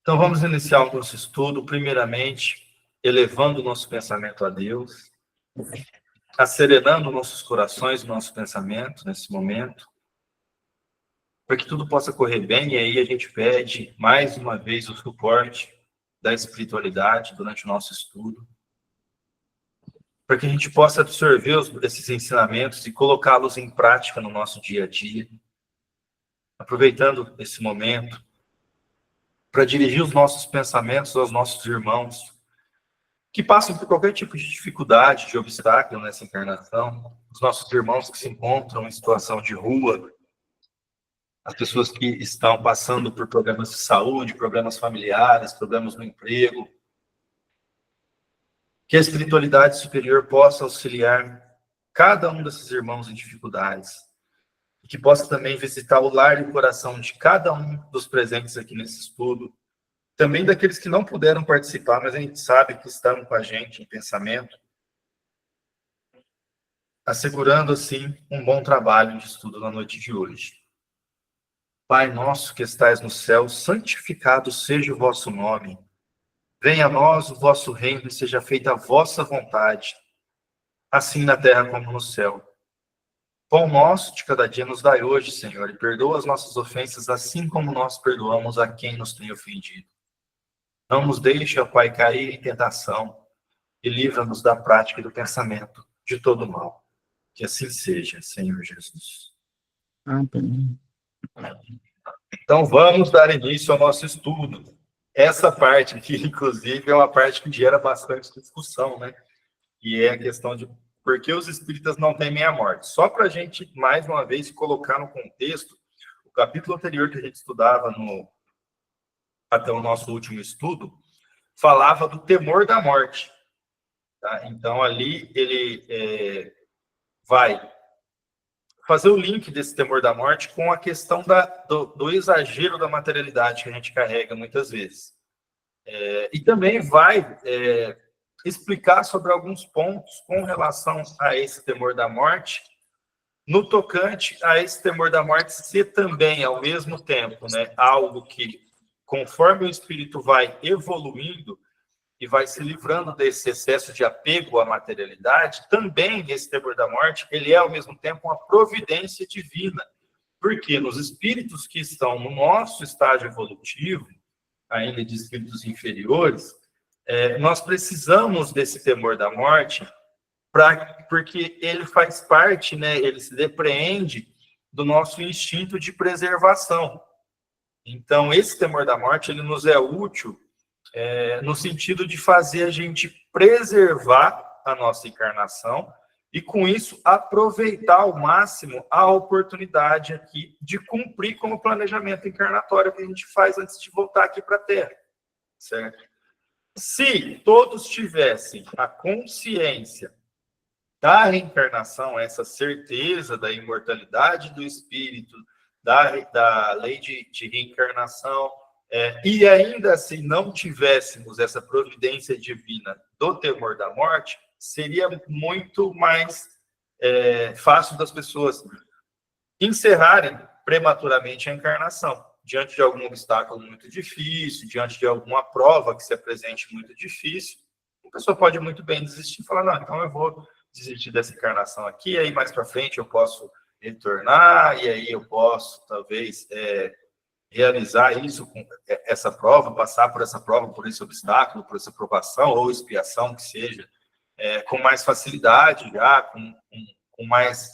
Então, vamos iniciar o nosso estudo, primeiramente, elevando o nosso pensamento a Deus, acerenando nossos corações, nosso pensamento nesse momento, para que tudo possa correr bem, e aí a gente pede, mais uma vez, o suporte da espiritualidade durante o nosso estudo, para que a gente possa absorver esses ensinamentos e colocá-los em prática no nosso dia a dia, aproveitando esse momento para dirigir os nossos pensamentos aos nossos irmãos que passam por qualquer tipo de dificuldade, de obstáculo nessa encarnação, os nossos irmãos que se encontram em situação de rua, as pessoas que estão passando por problemas de saúde, problemas familiares, problemas no emprego, que a espiritualidade superior possa auxiliar cada um desses irmãos em dificuldades, e que possa também visitar o lar e o coração de cada um dos presentes aqui nesse estudo, também daqueles que não puderam participar, mas a gente sabe que estão com a gente em pensamento, assegurando, assim, um bom trabalho de estudo na noite de hoje. Pai nosso que estais no céu, santificado seja o vosso nome. Venha a nós o vosso reino e seja feita a vossa vontade, assim na terra como no céu. Pão nosso de cada dia nos dai hoje, Senhor, e perdoa as nossas ofensas, assim como nós perdoamos a quem nos tem ofendido. Não nos deixe, ó Pai, cair em tentação e livra-nos da prática e do pensamento de todo mal. Que assim seja, Senhor Jesus. Amém. Então, vamos dar início ao nosso estudo. Essa parte aqui, inclusive, é uma parte que gera bastante discussão, né? E é a questão de por que os espíritas não temem a morte. Só para a gente, mais uma vez, colocar no contexto, o capítulo anterior que a gente estudava até o nosso último estudo, falava do temor da morte. Tá? Então, ali ele vai fazer o link desse temor da morte com a questão do exagero da materialidade que a gente carrega muitas vezes. E também vai explicar sobre alguns pontos com relação a esse temor da morte, no tocante a esse temor da morte ser também, ao mesmo tempo, né, algo que, conforme o espírito vai evoluindo e vai se livrando desse excesso de apego à materialidade, também esse temor da morte, ele é, ao mesmo tempo, uma providência divina. Porque nos espíritos que estão no nosso estágio evolutivo, ainda de espíritos inferiores, nós precisamos desse temor da morte, porque ele faz parte, né, ele se depreende do nosso instinto de preservação. Então, esse temor da morte, ele nos é útil no sentido de fazer a gente preservar a nossa encarnação e, com isso, aproveitar ao máximo a oportunidade aqui de cumprir com o planejamento encarnatório que a gente faz antes de voltar aqui para a Terra, certo? Se todos tivessem a consciência da reencarnação, essa certeza da imortalidade do espírito, da lei de reencarnação, e ainda assim não tivéssemos essa providência divina do temor da morte, seria muito mais fácil das pessoas encerrarem prematuramente a encarnação, diante de algum obstáculo muito difícil, diante de alguma prova que se apresente muito difícil. A pessoa pode muito bem desistir e falar, não, então eu vou desistir dessa encarnação aqui, aí mais para frente eu posso retornar, e aí eu posso, talvez, realizar isso, com essa prova, passar por essa prova, por esse obstáculo, por essa provação ou expiação que seja, com mais facilidade já, com mais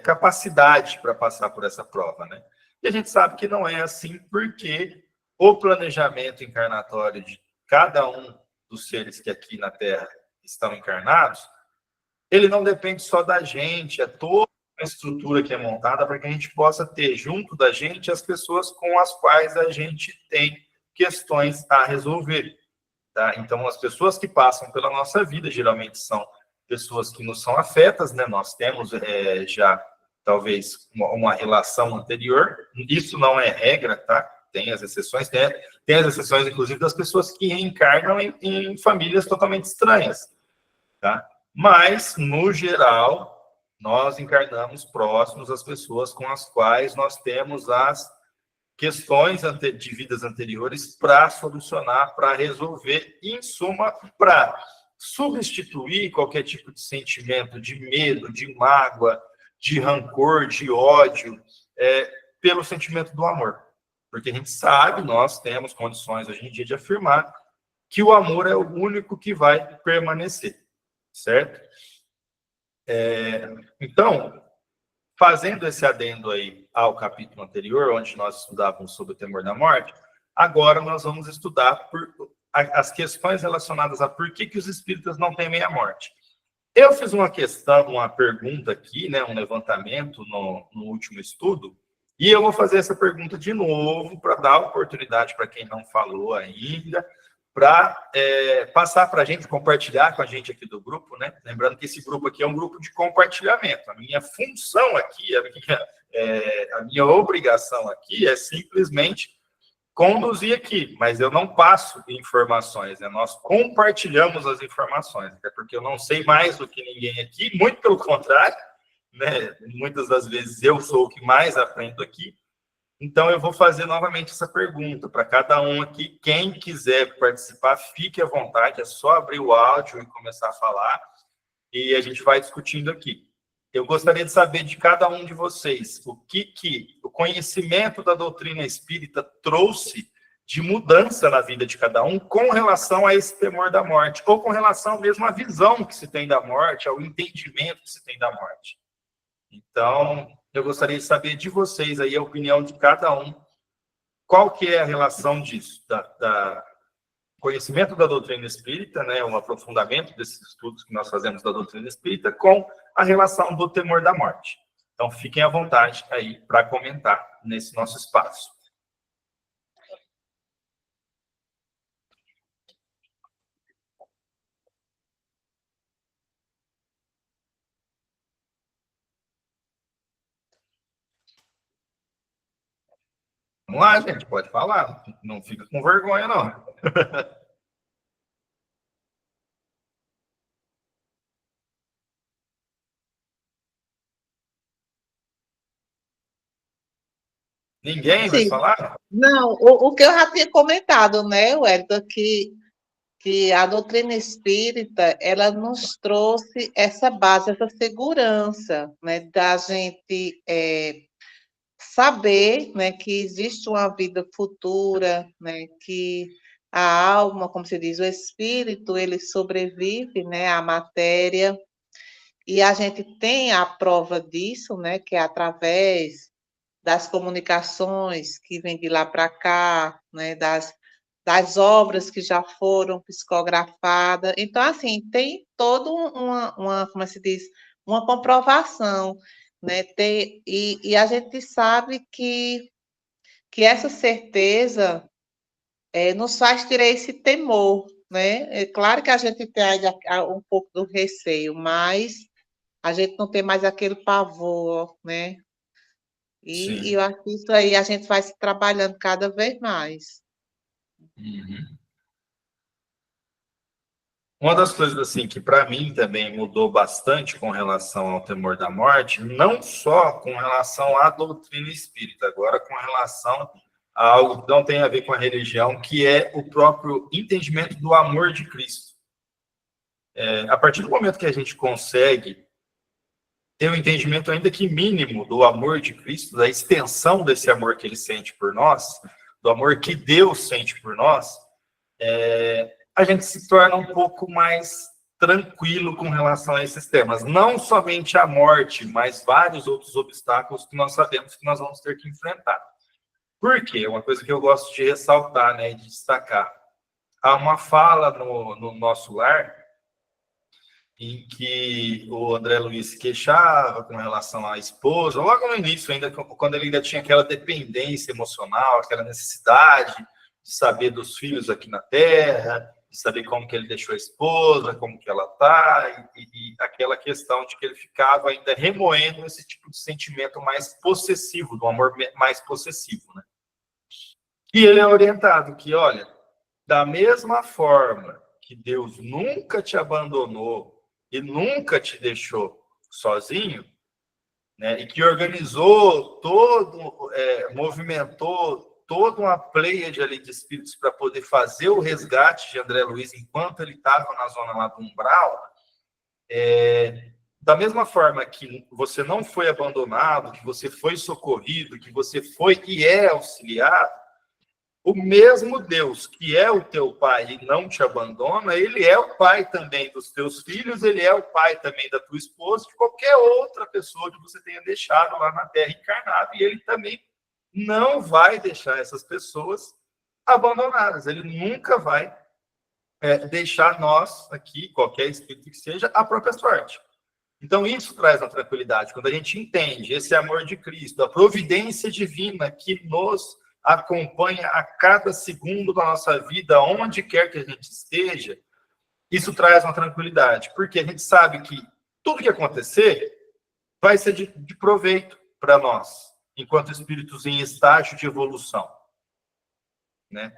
capacidade para passar por essa prova, né? E a gente sabe que não é assim, porque o planejamento encarnatório de cada um dos seres que aqui na Terra estão encarnados, ele não depende só da gente, é toda a estrutura que é montada para que a gente possa ter junto da gente as pessoas com as quais a gente tem questões a resolver. Tá? Então, as pessoas que passam pela nossa vida geralmente são pessoas que nos são afetas, né? Nós temos já, talvez, uma relação anterior. Isso não é regra, tá? Tem as exceções, tem as exceções, inclusive, das pessoas que reencarnam em famílias totalmente estranhas, tá? Mas, no geral, nós encarnamos próximos às pessoas com as quais nós temos as questões de vidas anteriores para solucionar, para resolver, e, em suma, para substituir qualquer tipo de sentimento de medo, de mágoa, de rancor, de ódio, pelo sentimento do amor. Porque a gente sabe, nós temos condições hoje em dia de afirmar que o amor é o único que vai permanecer, certo? Então, fazendo esse adendo aí ao capítulo anterior, onde nós estudávamos sobre o temor da morte, agora nós vamos estudar as questões relacionadas a por que os espíritas não temem a morte. Eu fiz uma pergunta aqui, né, um levantamento no último estudo, e eu vou fazer essa pergunta de novo para dar oportunidade para quem não falou ainda, para passar para a gente, compartilhar com a gente aqui do grupo, né? Lembrando que esse grupo aqui é um grupo de compartilhamento. A minha função aqui, a minha obrigação aqui é simplesmente conduzir aqui, mas eu não passo informações, né? Nós compartilhamos as informações, até porque eu não sei mais do que ninguém aqui, muito pelo contrário, né? Muitas das vezes eu sou o que mais aprendo aqui. Então, eu vou fazer novamente essa pergunta para cada um aqui. Quem quiser participar, fique à vontade, é só abrir o áudio e começar a falar, e a gente vai discutindo aqui. Eu gostaria de saber de cada um de vocês o que o conhecimento da doutrina espírita trouxe de mudança na vida de cada um com relação a esse temor da morte, ou com relação mesmo à visão que se tem da morte, ao entendimento que se tem da morte. Então, eu gostaria de saber de vocês aí a opinião de cada um. Qual que é a relação disso, da conhecimento da doutrina espírita, né, um aprofundamento desses estudos que nós fazemos da doutrina espírita, com a relação do temor da morte. Então, fiquem à vontade aí para comentar nesse nosso espaço. Vamos lá, gente, pode falar. Não fica com vergonha, não. Ninguém vai falar? Não, o que eu já tinha comentado, né, Wellington, que a doutrina espírita, ela nos trouxe essa base, essa segurança, né, da gente saber, né, que existe uma vida futura, né, que a alma, como se diz, o espírito, ele sobrevive, né, à matéria, e a gente tem a prova disso, né, que é através das comunicações que vêm de lá para cá, né, das obras que já foram psicografadas. Então, assim, tem toda como se diz, uma comprovação, né? E a gente sabe que essa certeza nos faz tirar esse temor, né? É claro que a gente tem um pouco do receio, mas a gente não tem mais aquele pavor, né? E eu acho que isso aí a gente vai se trabalhando cada vez mais. Uhum. Uma das coisas assim que para mim também mudou bastante com relação ao temor da morte, não só com relação à doutrina espírita, agora com relação a algo que não tem a ver com a religião, que é o próprio entendimento do amor de Cristo. A partir do momento que a gente consegue ter um entendimento ainda que mínimo do amor de Cristo, da extensão desse amor que ele sente por nós, do amor que Deus sente por nós, a gente se torna um pouco mais tranquilo com relação a esses temas. Não somente a morte, mas vários outros obstáculos que nós sabemos que nós vamos ter que enfrentar. Por quê? Uma coisa que eu gosto de ressaltar, né, e de destacar. Há uma fala no nosso lar em que o André Luiz se queixava com relação à esposa, logo no início, ainda quando ele ainda tinha aquela dependência emocional, aquela necessidade de saber dos filhos aqui na Terra, de saber como que ele deixou a esposa, como que ela está, e aquela questão de que ele ficava ainda remoendo esse tipo de sentimento mais possessivo, do amor mais possessivo, né? E ele é orientado que, olha, da mesma forma que Deus nunca te abandonou e nunca te deixou sozinho, né, e que organizou movimentou toda uma pleiade ali de espíritos para poder fazer o resgate de André Luiz enquanto ele estava na zona lá do umbral, da mesma forma que você não foi abandonado, que você foi socorrido, que você foi e é auxiliado, o mesmo Deus que é o teu pai e não te abandona, ele é o pai também dos teus filhos, ele é o pai também da tua esposa, de qualquer outra pessoa que você tenha deixado lá na Terra encarnado, e ele também não vai deixar essas pessoas abandonadas, ele nunca vai deixar nós aqui, qualquer espírito que seja, a própria sorte. Então, isso traz uma tranquilidade. Quando a gente entende esse amor de Cristo, a providência divina que nos acompanha a cada segundo da nossa vida, onde quer que a gente esteja, isso traz uma tranquilidade, porque a gente sabe que tudo que acontecer vai ser de proveito para nós, enquanto espíritos em estágio de evolução, né?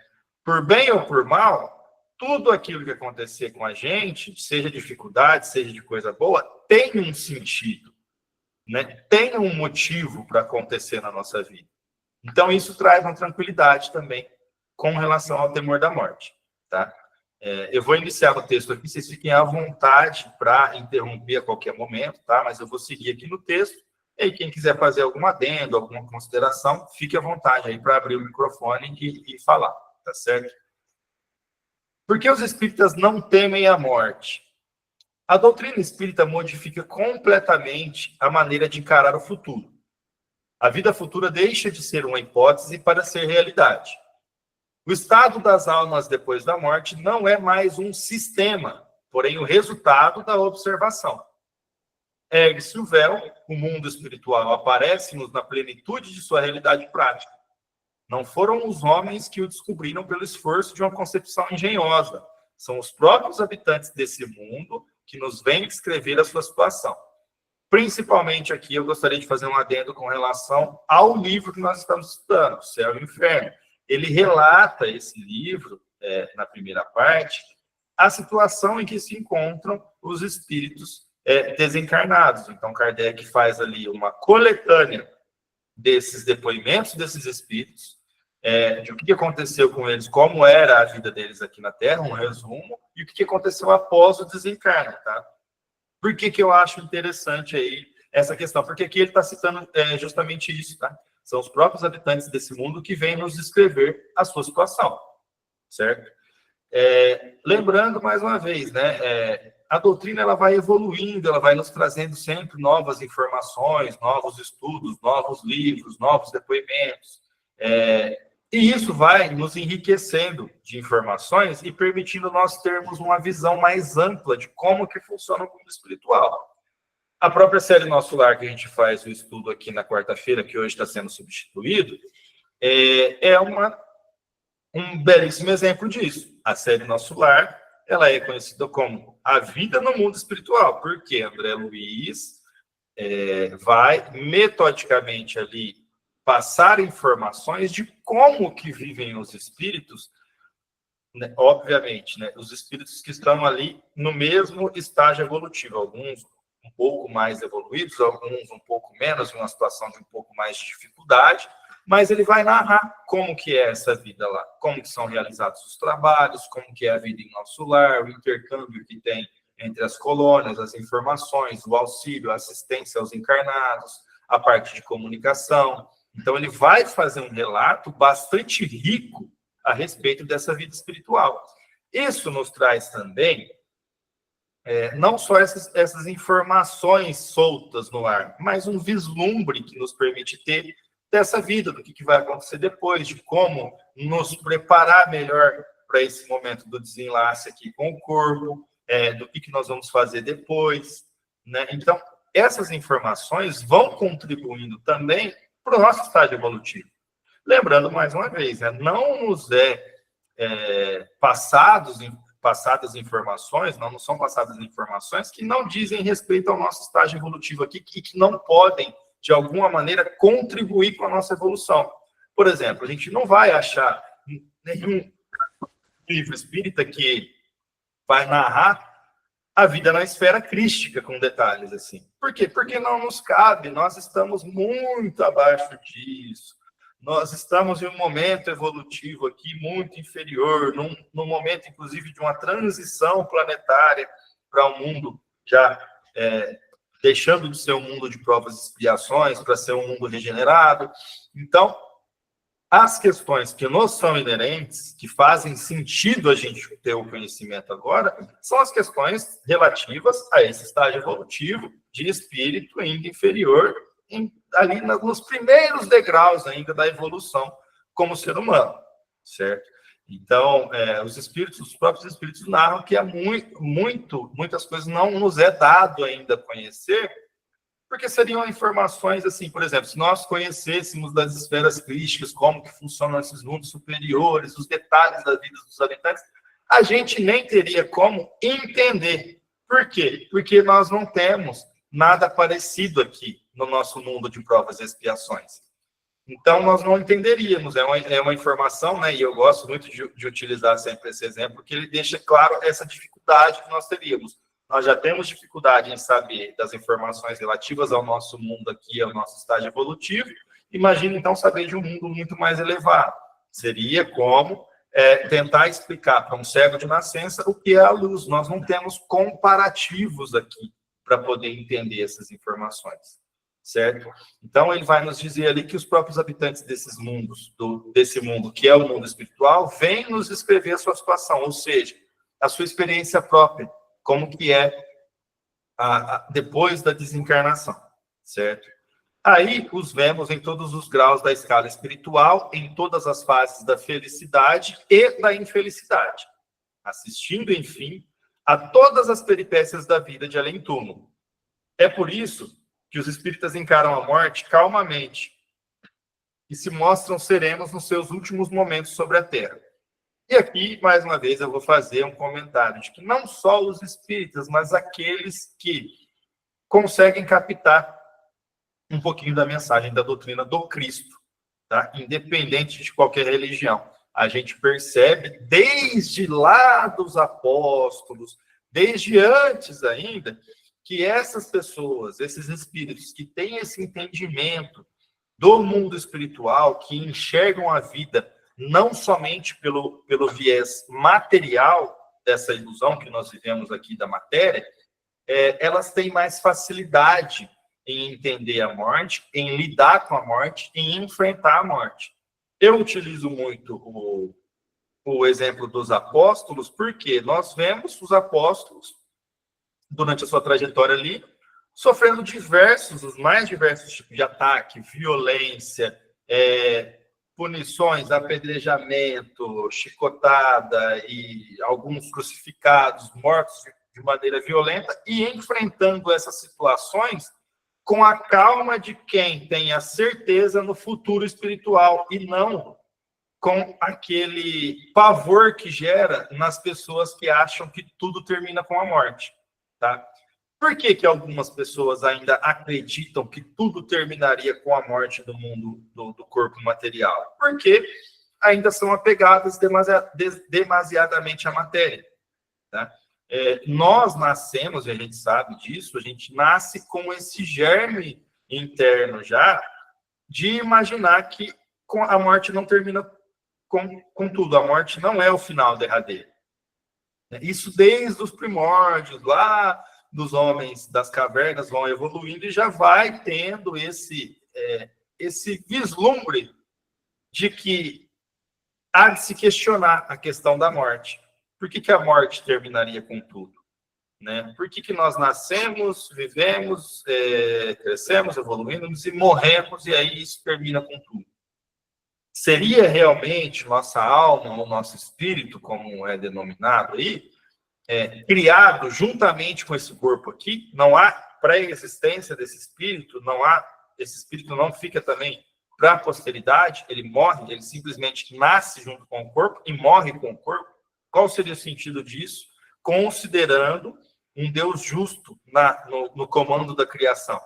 Por bem ou por mal, tudo aquilo que acontecer com a gente, seja dificuldade, seja de coisa boa, tem um sentido, né? Tem um motivo para acontecer na nossa vida. Então, isso traz uma tranquilidade também com relação ao temor da morte, tá? Eu vou iniciar o texto aqui, vocês fiquem à vontade para interromper a qualquer momento, tá? Mas eu vou seguir aqui no texto, e quem quiser fazer algum adendo, alguma consideração, fique à vontade aí para abrir o microfone e falar, tá certo? Por que os espíritas não temem a morte? A doutrina espírita modifica completamente a maneira de encarar o futuro. A vida futura deixa de ser uma hipótese para ser realidade. O estado das almas depois da morte não é mais um sistema, porém o resultado da observação. Ergue-se o véu, o mundo espiritual aparece-nos na plenitude de sua realidade prática. Não foram os homens que o descobriram pelo esforço de uma concepção engenhosa. São os próprios habitantes desse mundo que nos vêm descrever a sua situação. Principalmente aqui, eu gostaria de fazer um adendo com relação ao livro que nós estamos estudando, Céu e Inferno. Ele relata, esse livro, na primeira parte, a situação em que se encontram os espíritos desencarnados. Então, Kardec faz ali uma coletânea desses depoimentos desses espíritos, de o que aconteceu com eles, como era a vida deles aqui na Terra, um resumo, e o que aconteceu após o desencarne, tá? Por que eu acho interessante aí essa questão? Porque aqui ele está citando justamente isso, tá? São os próprios habitantes desse mundo que vêm nos descrever a sua situação, certo? Lembrando, mais uma vez, né? A doutrina ela vai evoluindo, ela vai nos trazendo sempre novas informações, novos estudos, novos livros, novos depoimentos. E isso vai nos enriquecendo de informações e permitindo nós termos uma visão mais ampla de como que funciona o mundo espiritual. A própria série Nosso Lar, que a gente faz o estudo aqui na quarta-feira, que hoje está sendo substituído, um belíssimo exemplo disso. A série Nosso Lar, ela é conhecida como A Vida no Mundo Espiritual, porque André Luiz vai metodicamente ali passar informações de como que vivem os espíritos, né? Obviamente, né? Os espíritos que estão ali no mesmo estágio evolutivo, alguns um pouco mais evoluídos, alguns um pouco menos, em uma situação de um pouco mais de dificuldade, mas ele vai narrar como que é essa vida lá, como que são realizados os trabalhos, como que é a vida em nosso lar, o intercâmbio que tem entre as colônias, as informações, o auxílio, a assistência aos encarnados, a parte de comunicação. Então, ele vai fazer um relato bastante rico a respeito dessa vida espiritual. Isso nos traz também, não só essas informações soltas no ar, mas um vislumbre que nos permite ter dessa vida, do que vai acontecer depois, de como nos preparar melhor para esse momento do desenlace aqui com o corpo, do que nós vamos fazer depois, né? Então, essas informações vão contribuindo também para o nosso estágio evolutivo. Lembrando, mais uma vez, né, não nos passadas informações, não são passadas informações que não dizem respeito ao nosso estágio evolutivo aqui, que não podem, de alguma maneira, contribuir com a nossa evolução. Por exemplo, a gente não vai achar nenhum livro espírita que vai narrar a vida na esfera crística com detalhes assim. Por quê? Porque não nos cabe, nós estamos muito abaixo disso. Nós estamos em um momento evolutivo aqui muito inferior, num momento, inclusive, de uma transição planetária para um mundo já deixando de ser um mundo de provas e expiações para ser um mundo regenerado. Então, as questões que nos são inerentes, que fazem sentido a gente ter o conhecimento agora, são as questões relativas a esse estágio evolutivo de espírito ainda inferior, ali nos primeiros degraus ainda da evolução como ser humano, certo? Então, os próprios espíritos narram que há muitas coisas não nos é dado ainda conhecer, porque seriam informações assim, por exemplo, se nós conhecêssemos das esferas crísticas, como que funcionam esses mundos superiores, os detalhes da vida dos habitantes, a gente nem teria como entender. Por quê? Porque nós não temos nada parecido aqui no nosso mundo de provas e expiações. Então, nós não entenderíamos. É uma informação, né? E eu gosto muito de utilizar sempre esse exemplo, porque ele deixa claro essa dificuldade que nós teríamos. Nós já temos dificuldade em saber das informações relativas ao nosso mundo aqui, ao nosso estágio evolutivo. Imagina, então, saber de um mundo muito mais elevado. Seria como tentar explicar para um cego de nascença o que é a luz. Nós não temos comparativos aqui para poder entender essas informações, certo? Então, ele vai nos dizer ali que os próprios habitantes desses mundos, desse mundo que é o mundo espiritual, vêm nos descrever a sua situação, ou seja, a sua experiência própria, como que é depois da desencarnação, certo? Aí os vemos em todos os graus da escala espiritual, em todas as fases da felicidade e da infelicidade, assistindo, enfim, a todas as peripécias da vida de além-túmulo. É por isso que os espíritas encaram a morte calmamente e se mostram serenos nos seus últimos momentos sobre a Terra. E aqui, mais uma vez, eu vou fazer um comentário de que não só os espíritas, mas aqueles que conseguem captar um pouquinho da mensagem da doutrina do Cristo, tá? Independente de qualquer religião. A gente percebe desde lá dos apóstolos, desde antes ainda, que essas pessoas, esses espíritos que têm esse entendimento do mundo espiritual, que enxergam a vida não somente pelo viés material dessa ilusão que nós vivemos aqui da matéria, elas têm mais facilidade em entender a morte, em lidar com a morte, em enfrentar a morte. Eu utilizo muito o exemplo dos apóstolos, porque nós vemos os apóstolos, durante a sua trajetória ali, sofrendo os mais diversos tipos de ataque, violência, punições, apedrejamento, chicotada e alguns crucificados, mortos de maneira violenta, e enfrentando essas situações com a calma de quem tem a certeza no futuro espiritual e não com aquele pavor que gera nas pessoas que acham que tudo termina com a morte, tá? Por que algumas pessoas ainda acreditam que tudo terminaria com a morte do mundo do corpo material? Porque ainda são apegadas demasiadamente à matéria, tá? Nós nascemos, e a gente sabe disso, a gente nasce com esse germe interno já de imaginar que a morte não termina com tudo. A morte não é o final derradeiro. Isso desde os primórdios, lá dos homens das cavernas, vão evoluindo e já vai tendo esse vislumbre de que há de se questionar a questão da morte. Por que a morte terminaria com tudo? Né? Por que nós nascemos, vivemos, crescemos, evoluímos e morremos, e aí isso termina com tudo? Seria realmente nossa alma, ou nosso espírito, como é denominado aí, criado juntamente com esse corpo aqui? Não há pré-existência desse espírito? Esse espírito não fica também para a posteridade? Ele morre, ele simplesmente nasce junto com o corpo e morre com o corpo? Qual seria o sentido disso, considerando um Deus justo no comando da criação?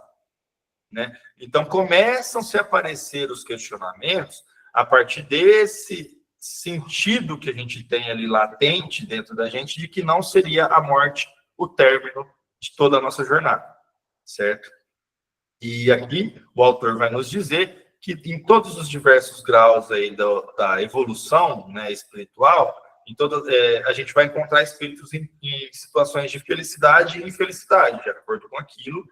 Né? Então, começam-se a aparecer os questionamentos a partir desse sentido que a gente tem ali latente dentro da gente, de que não seria a morte o término de toda a nossa jornada. certo? E aqui o autor vai nos dizer que em todos os diversos graus aí da evolução, né, espiritual, a gente vai encontrar espíritos em situações de felicidade e infelicidade, de acordo com aquilo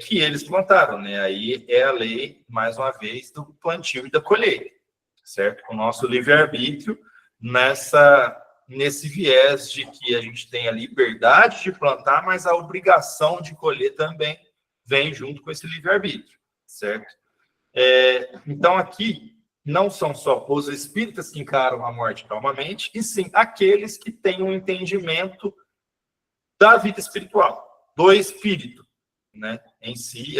que eles plantaram, né? Aí é a lei, mais uma vez, do plantio e da colheita, certo? O nosso livre-arbítrio nesse viés de que a gente tem a liberdade de plantar, mas a obrigação de colher também vem junto com esse livre-arbítrio, certo? Então, aqui, não são só os espíritas que encaram a morte calmamente, e sim aqueles que têm um entendimento da vida espiritual, do espírito, né? Em si,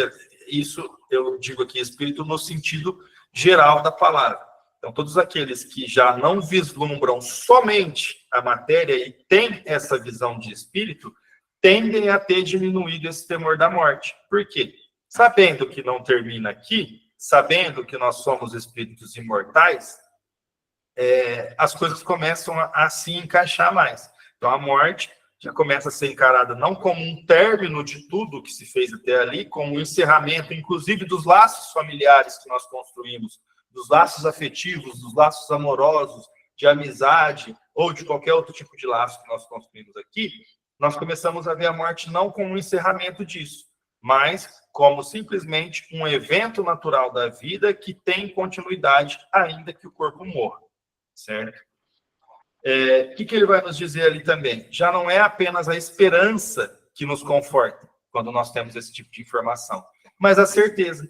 isso eu digo aqui, espírito no sentido geral da palavra. Então, todos aqueles que já não vislumbram somente a matéria e têm essa visão de espírito, tendem a ter diminuído esse temor da morte. Por quê? Sabendo que não termina aqui, sabendo que nós somos espíritos imortais, as coisas começam a se encaixar mais. Então, a morte já começa a ser encarada não como um término de tudo que se fez até ali, como um encerramento, inclusive, dos laços familiares que nós construímos, dos laços afetivos, dos laços amorosos, de amizade, ou de qualquer outro tipo de laço que nós construímos aqui. Nós começamos a ver a morte não como um encerramento disso, mas como simplesmente um evento natural da vida que tem continuidade, ainda que o corpo morra, certo? O que ele vai nos dizer ali também? Já não é apenas a esperança que nos conforta, quando nós temos esse tipo de informação, mas a certeza.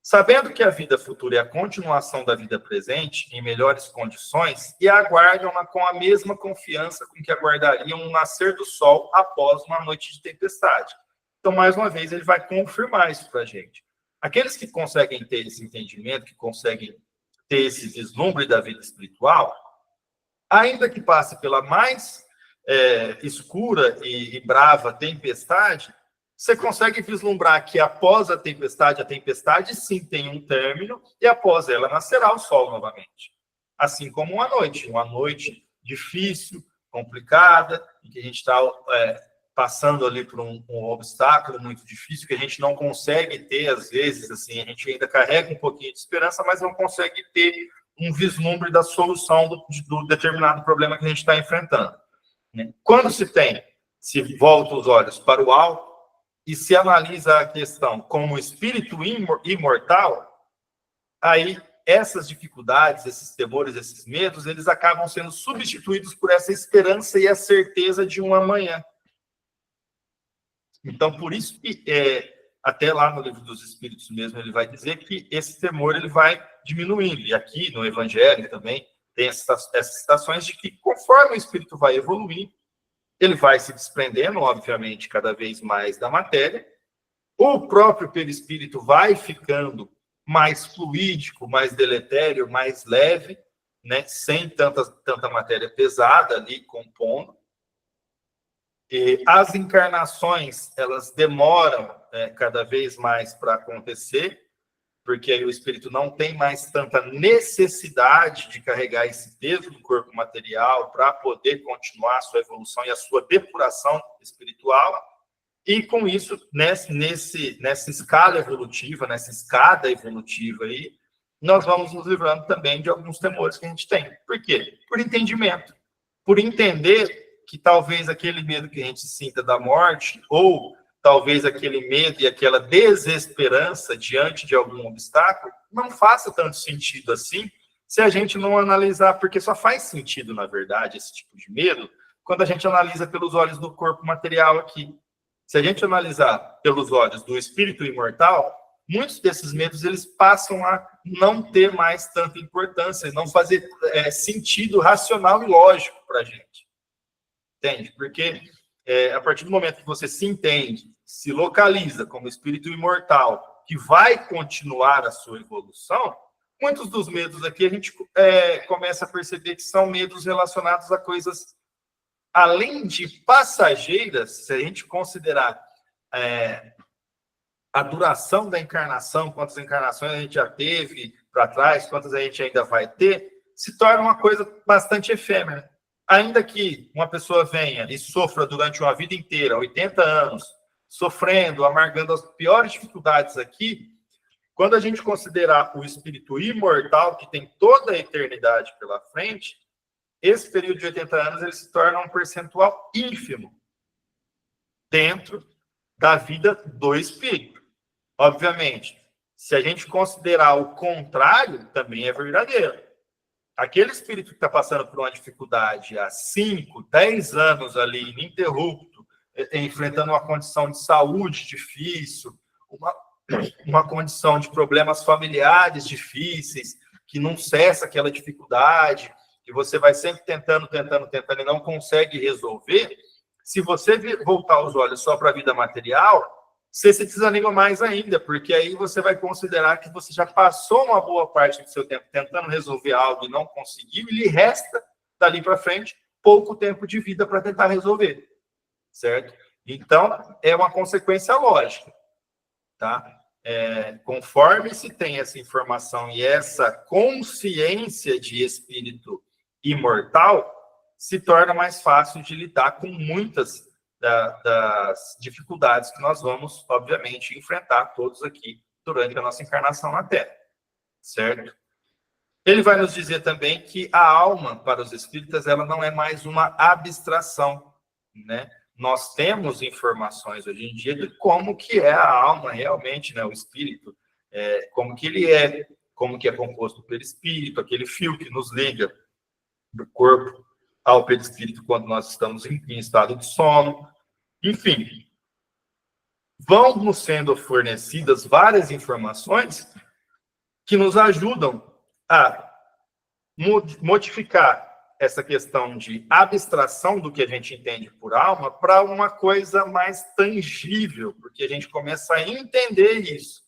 Sabendo que a vida futura é a continuação da vida presente, em melhores condições, e aguardam-na com a mesma confiança com que aguardariam o nascer do sol após uma noite de tempestade. Então, mais uma vez, ele vai confirmar isso para a gente. Aqueles que conseguem ter esse entendimento, que conseguem ter esse vislumbre da vida espiritual, ainda que passe pela mais escura e brava tempestade, você consegue vislumbrar que após a tempestade sim tem um término, e após ela nascerá o sol novamente. Assim como uma noite difícil, complicada, em que a gente está passando ali por um obstáculo muito difícil, que a gente não consegue ter, às vezes, assim, a gente ainda carrega um pouquinho de esperança, mas não consegue ter um vislumbre da solução do determinado problema que a gente está enfrentando. Quando se volta os olhos para o alto e se analisa a questão como espírito imortal, aí essas dificuldades, esses temores, esses medos, eles acabam sendo substituídos por essa esperança e a certeza de um amanhã. Então, por isso que até lá no Livro dos Espíritos mesmo, ele vai dizer que esse temor ele vai diminuindo. E aqui no Evangelho também tem essas citações de que conforme o espírito vai evoluindo, ele vai se desprendendo, obviamente, cada vez mais da matéria. O próprio perispírito vai ficando mais fluídico, mais deletério, mais leve, né? Sem tanta matéria pesada ali compondo. E as encarnações, elas demoram cada vez mais para acontecer, porque aí o espírito não tem mais tanta necessidade de carregar esse peso do corpo material para poder continuar a sua evolução e a sua depuração espiritual. E com isso, nessa escala evolutiva, nessa escada evolutiva aí, nós vamos nos livrando também de alguns temores que a gente tem. Por quê? Por entendimento. Por entender que talvez aquele medo que a gente sinta da morte, ou talvez aquele medo e aquela desesperança diante de algum obstáculo, não faça tanto sentido assim, se a gente não analisar, porque só faz sentido, na verdade, esse tipo de medo, quando a gente analisa pelos olhos do corpo material aqui. Se a gente analisar pelos olhos do espírito imortal, muitos desses medos eles passam a não ter mais tanta importância, não fazer sentido racional e lógico para a gente. Entende? Porque a partir do momento que você se entende, se localiza como espírito imortal, que vai continuar a sua evolução, muitos dos medos aqui a gente começa a perceber que são medos relacionados a coisas, além de passageiras, se a gente considerar a duração da encarnação, quantas encarnações a gente já teve para trás, quantas a gente ainda vai ter, se torna uma coisa bastante efêmera. Ainda que uma pessoa venha e sofra durante uma vida inteira, 80 anos, sofrendo, amargando as piores dificuldades aqui, quando a gente considerar o espírito imortal, que tem toda a eternidade pela frente, esse período de 80 anos ele se torna um percentual ínfimo dentro da vida do espírito. Obviamente, se a gente considerar o contrário, também é verdadeiro. Aquele espírito que está passando por uma dificuldade há 5, 10 anos ali, ininterrupto, enfrentando uma condição de saúde difícil, uma condição de problemas familiares difíceis, que não cessa aquela dificuldade, que você vai sempre tentando e não consegue resolver, se você voltar os olhos só para a vida material, você se desanima mais ainda, porque aí você vai considerar que você já passou uma boa parte do seu tempo tentando resolver algo e não conseguiu, e lhe resta, dali para frente, pouco tempo de vida para tentar resolver, certo? Então, é uma consequência lógica, tá? Conforme se tem essa informação e essa consciência de espírito imortal, se torna mais fácil de lidar com muitas das dificuldades que nós vamos, obviamente, enfrentar todos aqui durante a nossa encarnação na Terra, certo? Ele vai nos dizer também que a alma, para os espíritas, ela não é mais uma abstração, né? Nós temos informações hoje em dia de como que é a alma realmente, né? O espírito, como que ele é, como que é composto pelo espírito, aquele fio que nos liga do corpo ao perispírito quando nós estamos em estado de sono. Enfim, vão nos sendo fornecidas várias informações que nos ajudam a modificar essa questão de abstração do que a gente entende por alma para uma coisa mais tangível, porque a gente começa a entender isso.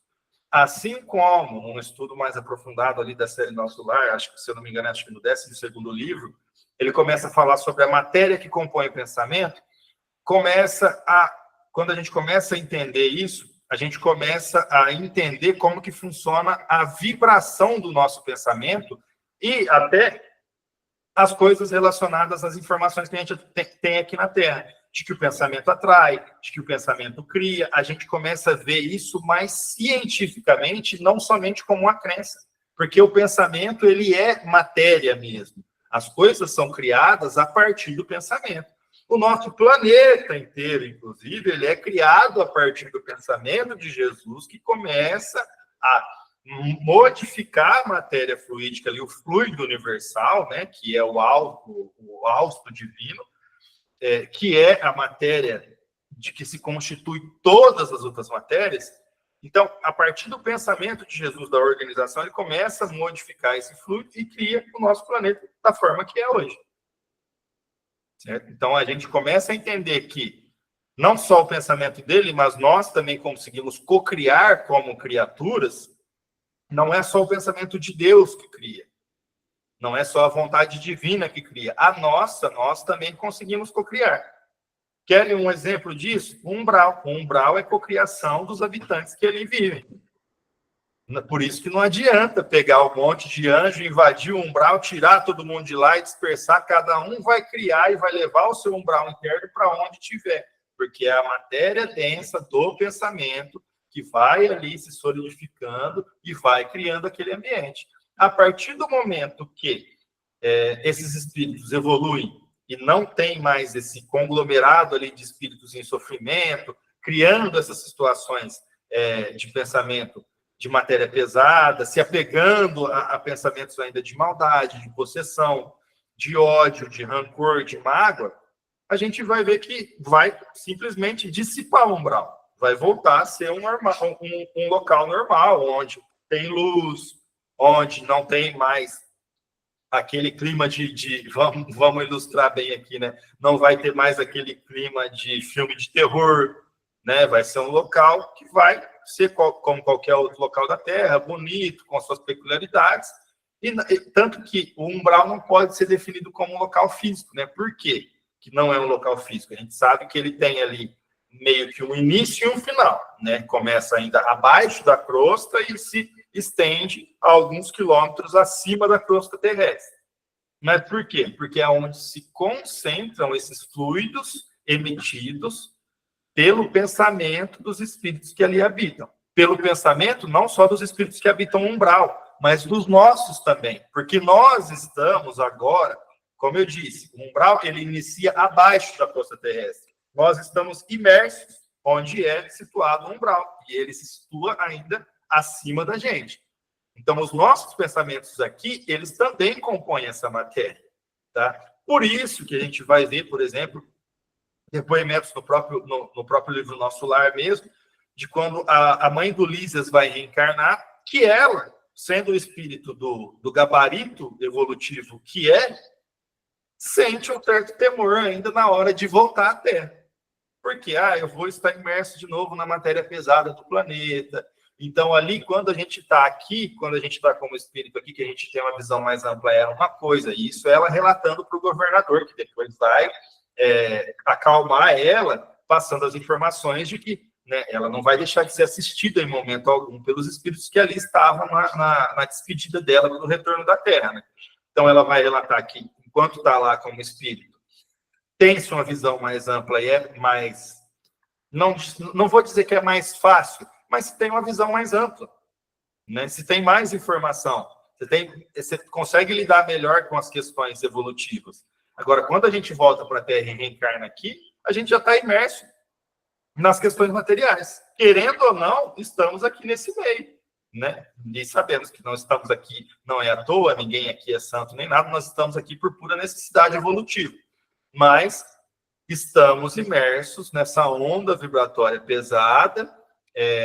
Assim como um estudo mais aprofundado ali da série Nosso Lar, acho que, se eu não me engano, acho que no 12º livro, ele começa a falar sobre a matéria que compõe o pensamento. Quando a gente começa a entender isso, a gente começa a entender como que funciona a vibração do nosso pensamento e até as coisas relacionadas às informações que a gente tem aqui na Terra, de que o pensamento atrai, de que o pensamento cria. A gente começa a ver isso mais cientificamente, não somente como uma crença, porque o pensamento ele é matéria mesmo. As coisas são criadas a partir do pensamento. O nosso planeta inteiro, inclusive, ele é criado a partir do pensamento de Jesus, que começa a modificar a matéria fluídica, ali, o fluido universal, né, que é o hausto divino, que é a matéria de que se constitui todas as outras matérias. Então, a partir do pensamento de Jesus, da organização, ele começa a modificar esse fluido e cria o nosso planeta da forma que é hoje. Certo? Então, a gente começa a entender que não só o pensamento dele, mas nós também conseguimos cocriar como criaturas. Não é só o pensamento de Deus que cria. Não é só a vontade divina que cria. A nossa, nós também conseguimos cocriar. Querem um exemplo disso? O umbral. O umbral é cocriação dos habitantes que ali vivem. Por isso que não adianta pegar um monte de anjo, invadir o umbral, tirar todo mundo de lá e dispersar. Cada um vai criar e vai levar o seu umbral interno para onde tiver. Porque é a matéria densa do pensamento que vai ali se solidificando e vai criando aquele ambiente. A partir do momento que esses espíritos evoluem e não tem mais esse conglomerado ali de espíritos em sofrimento, criando essas situações de pensamento de matéria pesada, se apegando a pensamentos ainda de maldade, de possessão, de ódio, de rancor, de mágoa, a gente vai ver que vai simplesmente dissipar o umbral. Vai voltar a ser um local normal, onde tem luz, onde não tem mais aquele clima vamos ilustrar bem aqui, né? Não vai ter mais aquele clima de filme de terror, né? Vai ser um local que vai ser como qualquer outro local da Terra, bonito, com suas peculiaridades, e tanto que o umbral não pode ser definido como um local físico, né? Por quê que não é um local físico? A gente sabe que ele tem ali meio que um início e um final, né? Começa ainda abaixo da crosta e se estende a alguns quilômetros acima da crosta terrestre. Mas por quê? Porque é onde se concentram esses fluidos emitidos Pelo pensamento dos espíritos que ali habitam. Pelo pensamento não só dos espíritos que habitam o umbral, mas dos nossos também. Porque nós estamos agora, como eu disse, o umbral ele inicia abaixo da crosta terrestre. Nós estamos imersos onde é situado o umbral. E ele se situa ainda acima da gente. Então, os nossos pensamentos aqui, eles também compõem essa matéria. Tá? Por isso que a gente vai ver, por exemplo, depoimentos no próprio livro Nosso Lar mesmo, de quando a mãe do Lísias vai reencarnar, que ela, sendo o espírito do gabarito evolutivo que é, sente um certo temor ainda na hora de voltar à Terra. Porque, eu vou estar imerso de novo na matéria pesada do planeta. Então, ali, quando a gente está aqui, quando a gente está como espírito aqui, que a gente tem uma visão mais ampla, é uma coisa. E isso ela relatando para o governador, que depois vai acalmar ela, passando as informações de que, né, ela não vai deixar de ser assistida em momento algum pelos espíritos que ali estavam na despedida dela do retorno da Terra. Né? Então, ela vai relatar que, enquanto está lá como espírito, tem-se uma visão mais ampla e é mais... Não vou dizer que é mais fácil, mas se tem uma visão mais ampla, né? Se tem mais informação, você consegue lidar melhor com as questões evolutivas. Agora, quando a gente volta para a Terra e reencarna aqui, a gente já está imerso nas questões materiais. Querendo ou não, estamos aqui nesse meio, né? E sabemos que não estamos aqui, não é à toa, ninguém aqui é santo nem nada, nós estamos aqui por pura necessidade evolutiva. Mas estamos imersos nessa onda vibratória pesada,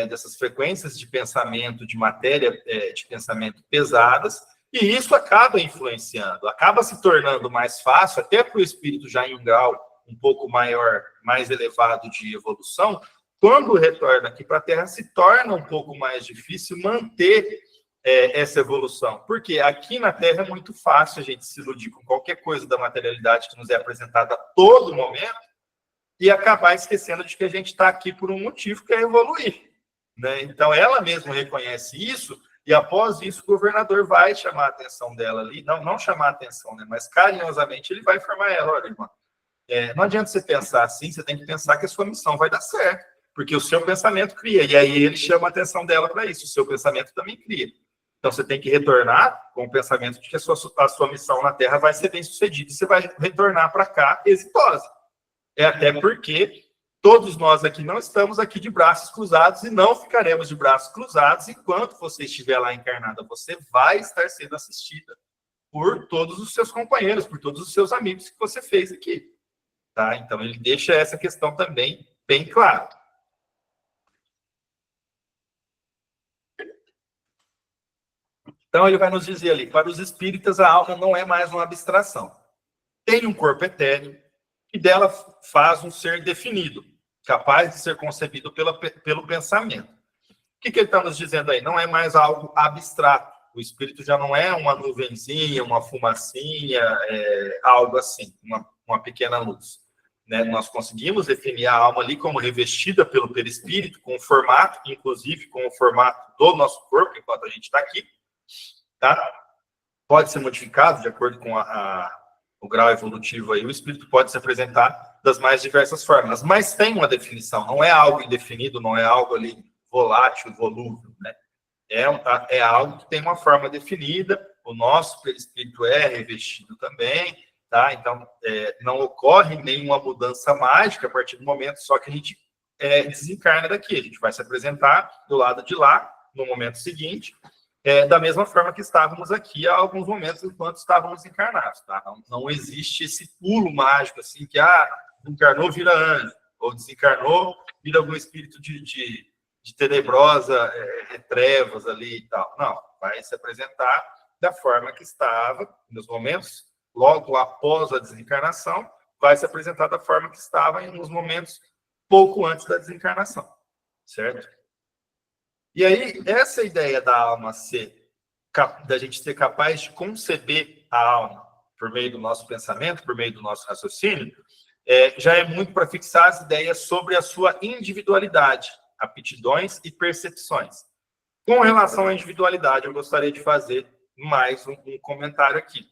dessas frequências de pensamento, de matéria de pensamento pesadas, e isso acaba influenciando, acaba se tornando mais fácil, até para o espírito já em um grau um pouco maior, mais elevado de evolução, quando retorna aqui para a Terra, se torna um pouco mais difícil manter essa evolução. Porque aqui na Terra é muito fácil a gente se iludir com qualquer coisa da materialidade que nos é apresentada a todo momento, e acabar esquecendo de que a gente está aqui por um motivo, que é evoluir. Né? Então, ela mesma reconhece isso, e após isso, o governador vai chamar a atenção dela ali, não chamar a atenção, né? Mas carinhosamente ele vai informar ela, olha, irmã, não adianta você pensar assim, você tem que pensar que a sua missão vai dar certo, porque o seu pensamento cria, e aí ele chama a atenção dela para isso, o seu pensamento também cria. Então, você tem que retornar com o pensamento de que a sua missão na Terra vai ser bem sucedida, e você vai retornar para cá exitosa. Até porque todos nós aqui não estamos aqui de braços cruzados e não ficaremos de braços cruzados enquanto você estiver lá encarnada. Você vai estar sendo assistida por todos os seus companheiros, por todos os seus amigos que você fez aqui. Tá? Então, ele deixa essa questão também bem clara. Então, ele vai nos dizer ali, para os espíritas, a alma não é mais uma abstração. Tem um corpo etéreo, e dela faz um ser definido, capaz de ser concebido pelo pensamento. O que ele está nos dizendo aí? Não é mais algo abstrato. O espírito já não é uma nuvenzinha, uma fumacinha, algo assim, uma pequena luz. Né? Nós conseguimos definir a alma ali como revestida pelo perispírito, com o formato, inclusive com o formato do nosso corpo, enquanto a gente está aqui. Tá? Pode ser modificado de acordo com o grau evolutivo aí, o espírito pode se apresentar das mais diversas formas, mas tem uma definição, não é algo indefinido, não é algo ali volátil, volúvel, né? É algo que tem uma forma definida, o nosso perispírito é revestido também, tá? Então, não ocorre nenhuma mudança mágica a partir do momento só que a gente desencarna daqui, a gente vai se apresentar do lado de lá, no momento seguinte, da mesma forma que estávamos aqui há alguns momentos enquanto estávamos encarnados. Tá? Não existe esse pulo mágico, assim, que encarnou, vira anjo, ou desencarnou, vira algum espírito de tenebrosa, trevas ali e tal. Não, vai se apresentar da forma que estava, nos momentos, logo após a desencarnação, vai se apresentar da forma que estava nos momentos pouco antes da desencarnação, certo? E aí, essa ideia da alma da gente ser capaz de conceber a alma por meio do nosso pensamento, por meio do nosso raciocínio, já é muito para fixar as ideias sobre a sua individualidade, aptidões e percepções. Com relação à individualidade, eu gostaria de fazer mais um comentário aqui.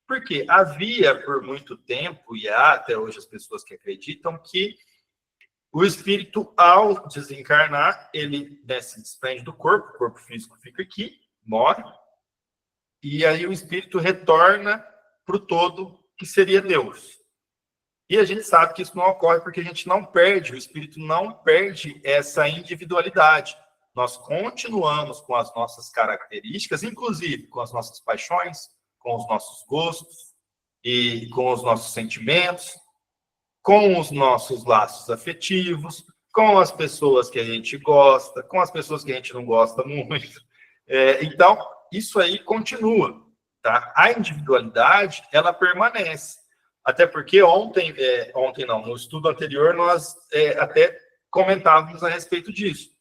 Porque havia, por muito tempo, e há até hoje as pessoas que acreditam que O espírito, ao desencarnar, ele, né, se desprende do corpo, o corpo físico fica aqui, morre, e aí o espírito retorna para o todo, que seria Deus. E a gente sabe que isso não ocorre porque a gente não perde, o espírito não perde essa individualidade. Nós continuamos com as nossas características, inclusive com as nossas paixões, com os nossos gostos e com os nossos sentimentos, com os nossos laços afetivos, com as pessoas que a gente gosta, com as pessoas que a gente não gosta muito. Então, isso aí continua, tá? A individualidade, ela permanece. Até porque ontem não, no estudo anterior, nós até comentávamos a respeito disso.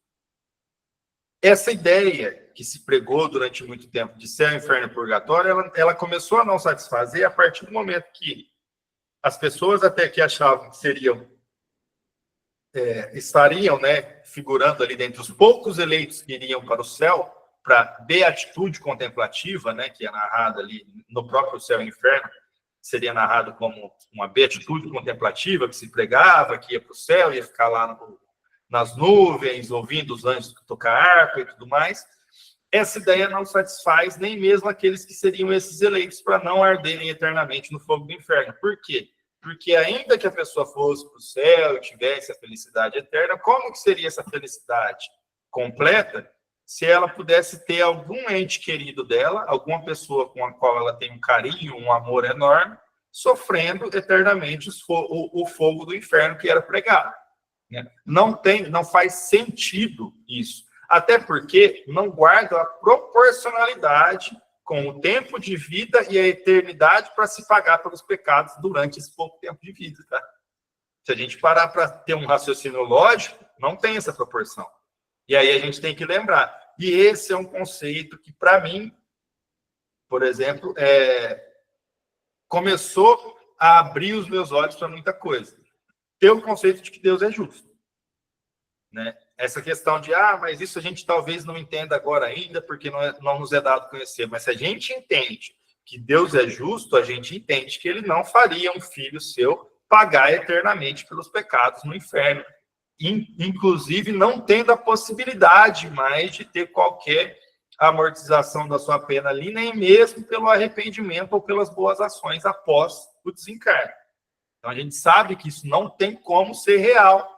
Essa ideia que se pregou durante muito tempo de céu, inferno e purgatório, ela começou a não satisfazer a partir do momento que as pessoas até que achavam que estariam, né, figurando ali dentre os poucos eleitos que iriam para o céu, para beatitude contemplativa, né, que é narrada ali no próprio céu e inferno, seria narrado como uma beatitude contemplativa que se pregava, que ia para o céu, ia ficar lá nas nuvens, ouvindo os anjos tocar harpa e tudo mais. Essa ideia não satisfaz nem mesmo aqueles que seriam esses eleitos para não arderem eternamente no fogo do inferno. Por quê? Porque ainda que a pessoa fosse para o céu e tivesse a felicidade eterna, como que seria essa felicidade completa se ela pudesse ter algum ente querido dela, alguma pessoa com a qual ela tem um carinho, um amor enorme, sofrendo eternamente o fogo do inferno que era pregado, né? Não faz sentido isso. Até porque não guarda a proporcionalidade com o tempo de vida e a eternidade para se pagar pelos pecados durante esse pouco tempo de vida, tá? Se a gente parar para ter um raciocínio lógico, não tem essa proporção. E aí a gente tem que lembrar. E esse é um conceito que, para mim, por exemplo, começou a abrir os meus olhos para muita coisa. Ter o conceito de que Deus é justo, né? Essa questão de, mas isso a gente talvez não entenda agora ainda, porque não nos é dado conhecer. Mas se a gente entende que Deus é justo, a gente entende que ele não faria um filho seu pagar eternamente pelos pecados no inferno. Inclusive, não tendo a possibilidade mais de ter qualquer amortização da sua pena ali, nem mesmo pelo arrependimento ou pelas boas ações após o desencarne. Então, a gente sabe que isso não tem como ser real.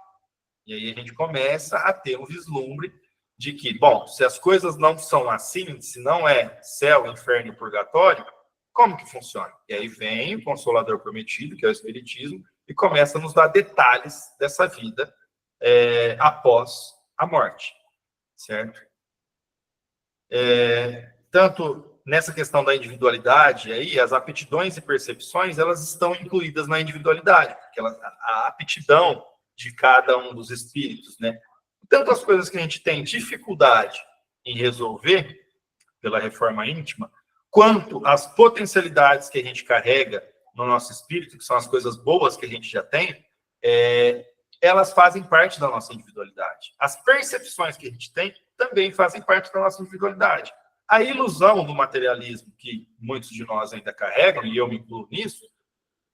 E aí a gente começa a ter um vislumbre de que, bom, se as coisas não são assim, se não é céu, inferno e purgatório, como que funciona? E aí vem o Consolador Prometido, que é o Espiritismo, e começa a nos dar detalhes dessa vida após a morte, certo? Tanto nessa questão da individualidade, aí, as aptidões e percepções, elas estão incluídas na individualidade, porque a aptidão de cada um dos espíritos, né? Tanto as coisas que a gente tem dificuldade em resolver pela reforma íntima, quanto as potencialidades que a gente carrega no nosso espírito, que são as coisas boas que a gente já tem, elas fazem parte da nossa individualidade. As percepções que a gente tem também fazem parte da nossa individualidade. A ilusão do materialismo que muitos de nós ainda carregam, e eu me incluo nisso,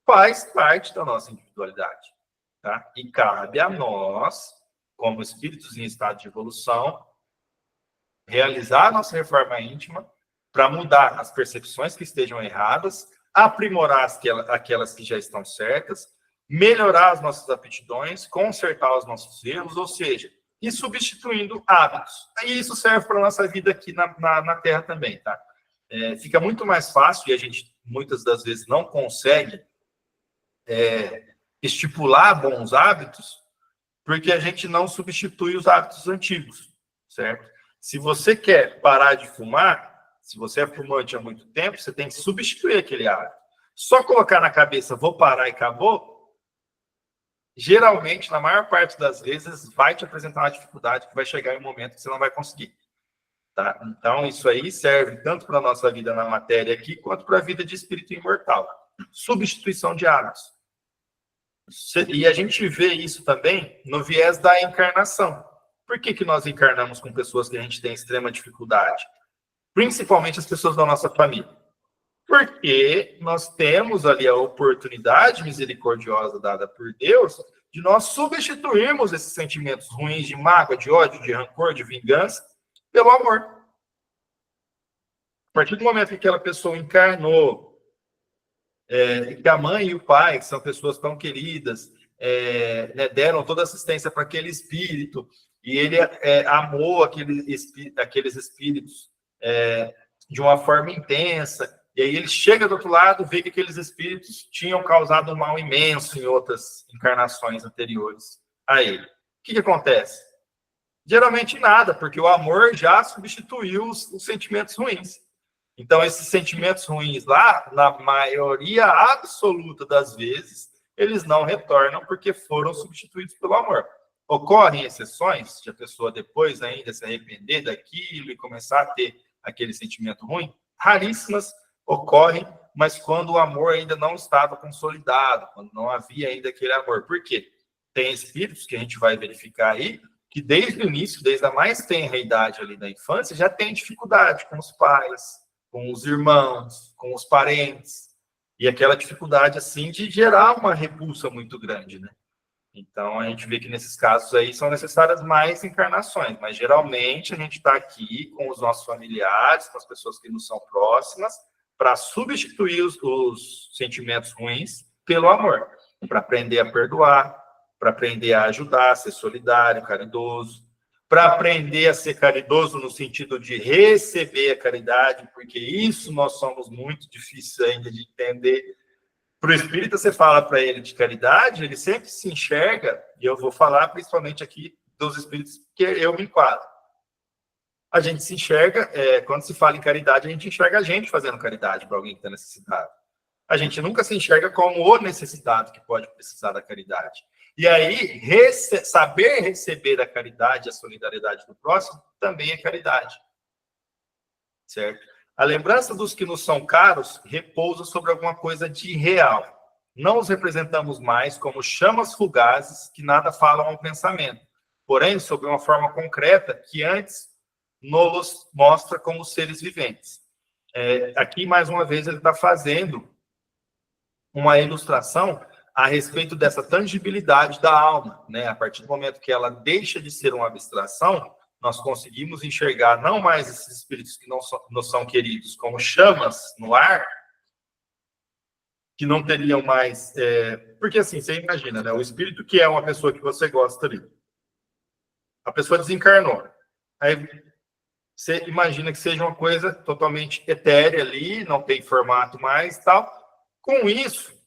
faz parte da nossa individualidade. Tá? E cabe a nós, como espíritos em estado de evolução, realizar a nossa reforma íntima para mudar as percepções que estejam erradas, aprimorar aquelas que já estão certas, melhorar as nossas aptidões, consertar os nossos erros, ou seja, e substituindo hábitos. E isso serve para a nossa vida aqui na Terra também, tá? Fica muito mais fácil, e a gente muitas das vezes não consegue estipular bons hábitos, porque a gente não substitui os hábitos antigos, certo? Se você quer parar de fumar, se você é fumante há muito tempo, você tem que substituir aquele hábito. Só colocar na cabeça, vou parar e acabou, geralmente, na maior parte das vezes, vai te apresentar uma dificuldade que vai chegar em um momento que você não vai conseguir. Tá? Então, isso aí serve tanto para a nossa vida na matéria aqui, quanto para a vida de espírito imortal. Substituição de hábitos. E a gente vê isso também no viés da encarnação. Por que nós encarnamos com pessoas que a gente tem extrema dificuldade? Principalmente as pessoas da nossa família. Porque nós temos ali a oportunidade misericordiosa dada por Deus de nós substituirmos esses sentimentos ruins de mágoa, de ódio, de rancor, de vingança, pelo amor. A partir do momento que aquela pessoa encarnou, que a mãe e o pai, que são pessoas tão queridas, né, deram toda assistência para aquele espírito, e ele amou aqueles espíritos de uma forma intensa, e aí ele chega do outro lado, vê que aqueles espíritos tinham causado um mal imenso em outras encarnações anteriores a ele. O que acontece? Geralmente nada, porque o amor já substituiu os sentimentos ruins. Então, esses sentimentos ruins lá, na maioria absoluta das vezes, eles não retornam porque foram substituídos pelo amor. Ocorrem exceções de a pessoa depois ainda se arrepender daquilo e começar a ter aquele sentimento ruim? Raríssimas ocorrem, mas quando o amor ainda não estava consolidado, quando não havia ainda aquele amor. Por quê? Tem espíritos que a gente vai verificar aí, que desde o início, desde a mais tenra idade ali da infância, já tem dificuldade com os pais, com os irmãos, com os parentes, e aquela dificuldade, assim, de gerar uma repulsa muito grande, né? Então, a gente vê que nesses casos aí são necessárias mais encarnações, mas geralmente a gente está aqui com os nossos familiares, com as pessoas que nos são próximas, para substituir os sentimentos ruins pelo amor, para aprender a perdoar, para aprender a ajudar, a ser solidário, caridoso, para aprender a ser caridoso no sentido de receber a caridade, porque isso nós somos muito difíceis ainda de entender. Para o espírita, você fala para ele de caridade, ele sempre se enxerga, e eu vou falar principalmente aqui dos espíritos que eu me enquadro. A gente se enxerga, quando se fala em caridade, a gente enxerga a gente fazendo caridade para alguém que está necessitado. A gente nunca se enxerga como o necessitado que pode precisar da caridade. E aí, saber receber a caridade, a solidariedade do próximo, também é caridade. Certo? A lembrança dos que nos são caros repousa sobre alguma coisa de real. Não os representamos mais como chamas fugazes que nada falam ao pensamento, porém sob uma forma concreta que antes nos mostra como seres viventes. Aqui, mais uma vez, ele está fazendo uma ilustração a respeito dessa tangibilidade da alma, né? A partir do momento que ela deixa de ser uma abstração, nós conseguimos enxergar não mais esses espíritos que não são queridos como chamas no ar, que não teriam mais... Porque assim, você imagina, né? O espírito que é uma pessoa que você gosta ali. A pessoa desencarnou. Aí você imagina que seja uma coisa totalmente etérea ali, não tem formato mais e tal. Com isso,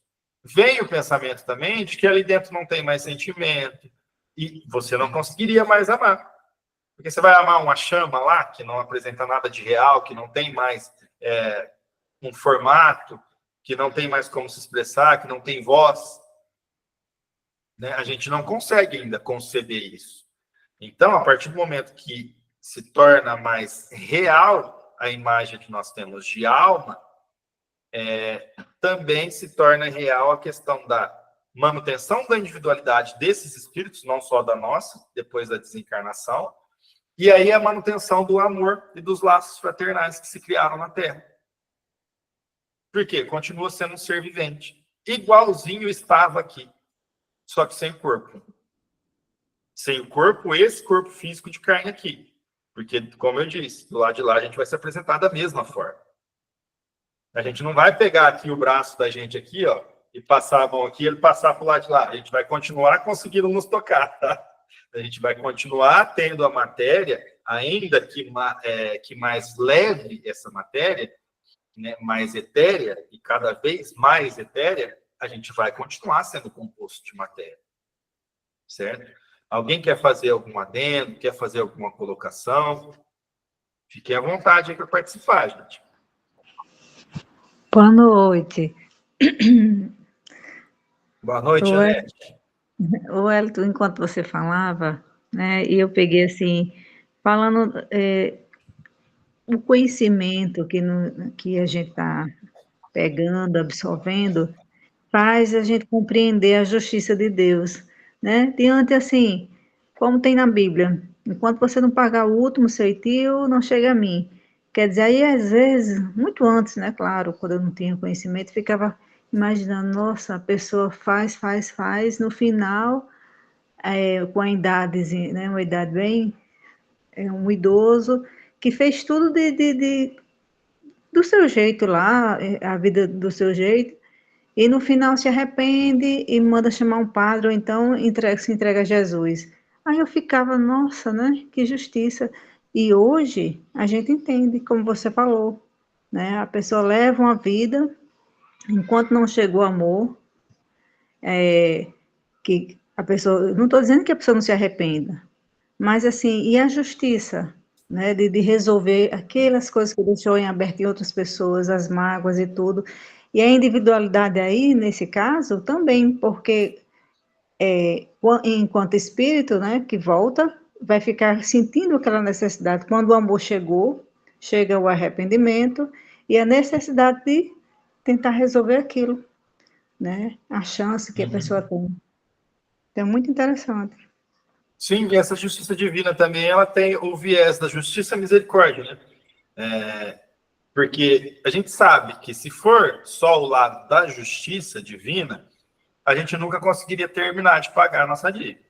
vem o pensamento também de que ali dentro não tem mais sentimento e você não conseguiria mais amar. Porque você vai amar uma chama lá, que não apresenta nada de real, que não tem mais um formato, que não tem mais como se expressar, que não tem voz. Né? A gente não consegue ainda conceber isso. Então, a partir do momento que se torna mais real a imagem que nós temos de alma, também se torna real a questão da manutenção da individualidade desses espíritos, não só da nossa, depois da desencarnação, e aí a manutenção do amor e dos laços fraternais que se criaram na Terra. Por quê? Continua sendo um ser vivente. Igualzinho estava aqui, só que sem corpo. Sem o corpo, esse corpo físico de carne aqui. Porque, como eu disse, do lado de lá a gente vai se apresentar da mesma forma. A gente não vai pegar aqui o braço da gente aqui, ó, e passar a mão aqui e ele passar para o lado de lá. A gente vai continuar conseguindo nos tocar, tá? A gente vai continuar tendo a matéria, ainda que mais leve essa matéria, né, mais etérea, e cada vez mais etérea, a gente vai continuar sendo composto de matéria. Certo? Alguém quer fazer algum adendo, quer fazer alguma colocação? Fiquem à vontade aí para participar, gente. Boa noite. Boa noite, Janete. Wellington, enquanto você falava, né, e eu peguei assim, falando o conhecimento que a gente está pegando, absorvendo, faz a gente compreender a justiça de Deus, né? Diante assim, como tem na Bíblia, enquanto você não pagar o último ceitil, não chega a mim. Quer dizer, aí às vezes, muito antes, né, claro, quando eu não tinha conhecimento, ficava imaginando, nossa, a pessoa faz, no final com a idade, né, uma idade bem, um idoso, que fez tudo do seu jeito lá, a vida do seu jeito, e no final se arrepende e manda chamar um padre, ou então se entrega a Jesus. Aí eu ficava, nossa, né, que justiça. E hoje a gente entende, como você falou, né, a pessoa leva uma vida, enquanto não chegou o amor, que a pessoa, não estou dizendo que a pessoa não se arrependa, mas assim, e a justiça, né, de resolver aquelas coisas que deixou em aberto em outras pessoas, as mágoas e tudo, e a individualidade aí, nesse caso, também, porque enquanto espírito, né, que volta, vai ficar sentindo aquela necessidade. Quando o amor chegou, chega o arrependimento e a necessidade de tentar resolver aquilo, né, a chance que a pessoa tem. Então, é muito interessante. Sim, e essa justiça divina também, ela tem o viés da justiça e misericórdia, né? Porque a gente sabe que se for só o lado da justiça divina, a gente nunca conseguiria terminar de pagar a nossa dívida.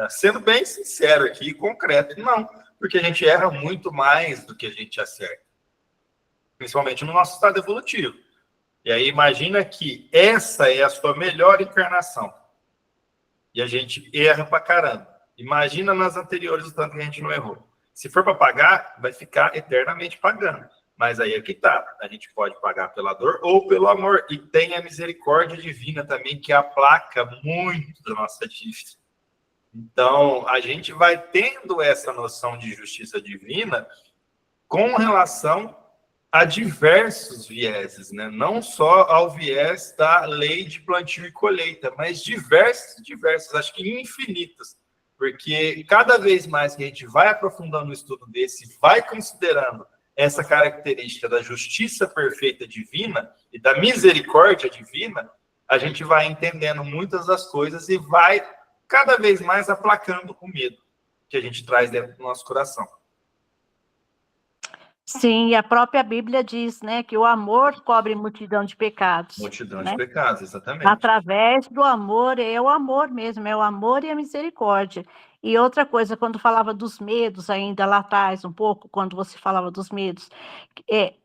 Sendo bem sincero aqui, concreto, não, porque a gente erra muito mais do que a gente acerta, principalmente no nosso estado evolutivo. E aí imagina que essa é a sua melhor encarnação e a gente erra pra caramba. Imagina nas anteriores o tanto que a gente não errou. Se for para pagar, vai ficar eternamente pagando. Mas aí é que tá. A gente pode pagar pela dor ou pelo amor. E tem a misericórdia divina também, que aplaca muito da nossa dívida. Então, a gente vai tendo essa noção de justiça divina com relação a diversos vieses, né? Não só ao viés da lei de plantio e colheita, mas diversos, acho que infinitas. Porque cada vez mais que a gente vai aprofundando o estudo desse, vai considerando essa característica da justiça perfeita divina e da misericórdia divina, a gente vai entendendo muitas das coisas e vai cada vez mais aplacando o medo que a gente traz dentro do nosso coração. Sim, e a própria Bíblia diz, né, que o amor cobre multidão de pecados. Multidão né? de pecados, exatamente. Através do amor, é o amor mesmo, é o amor e a misericórdia. E outra coisa, quando falava dos medos, ainda lá atrás, um pouco, quando você falava dos medos,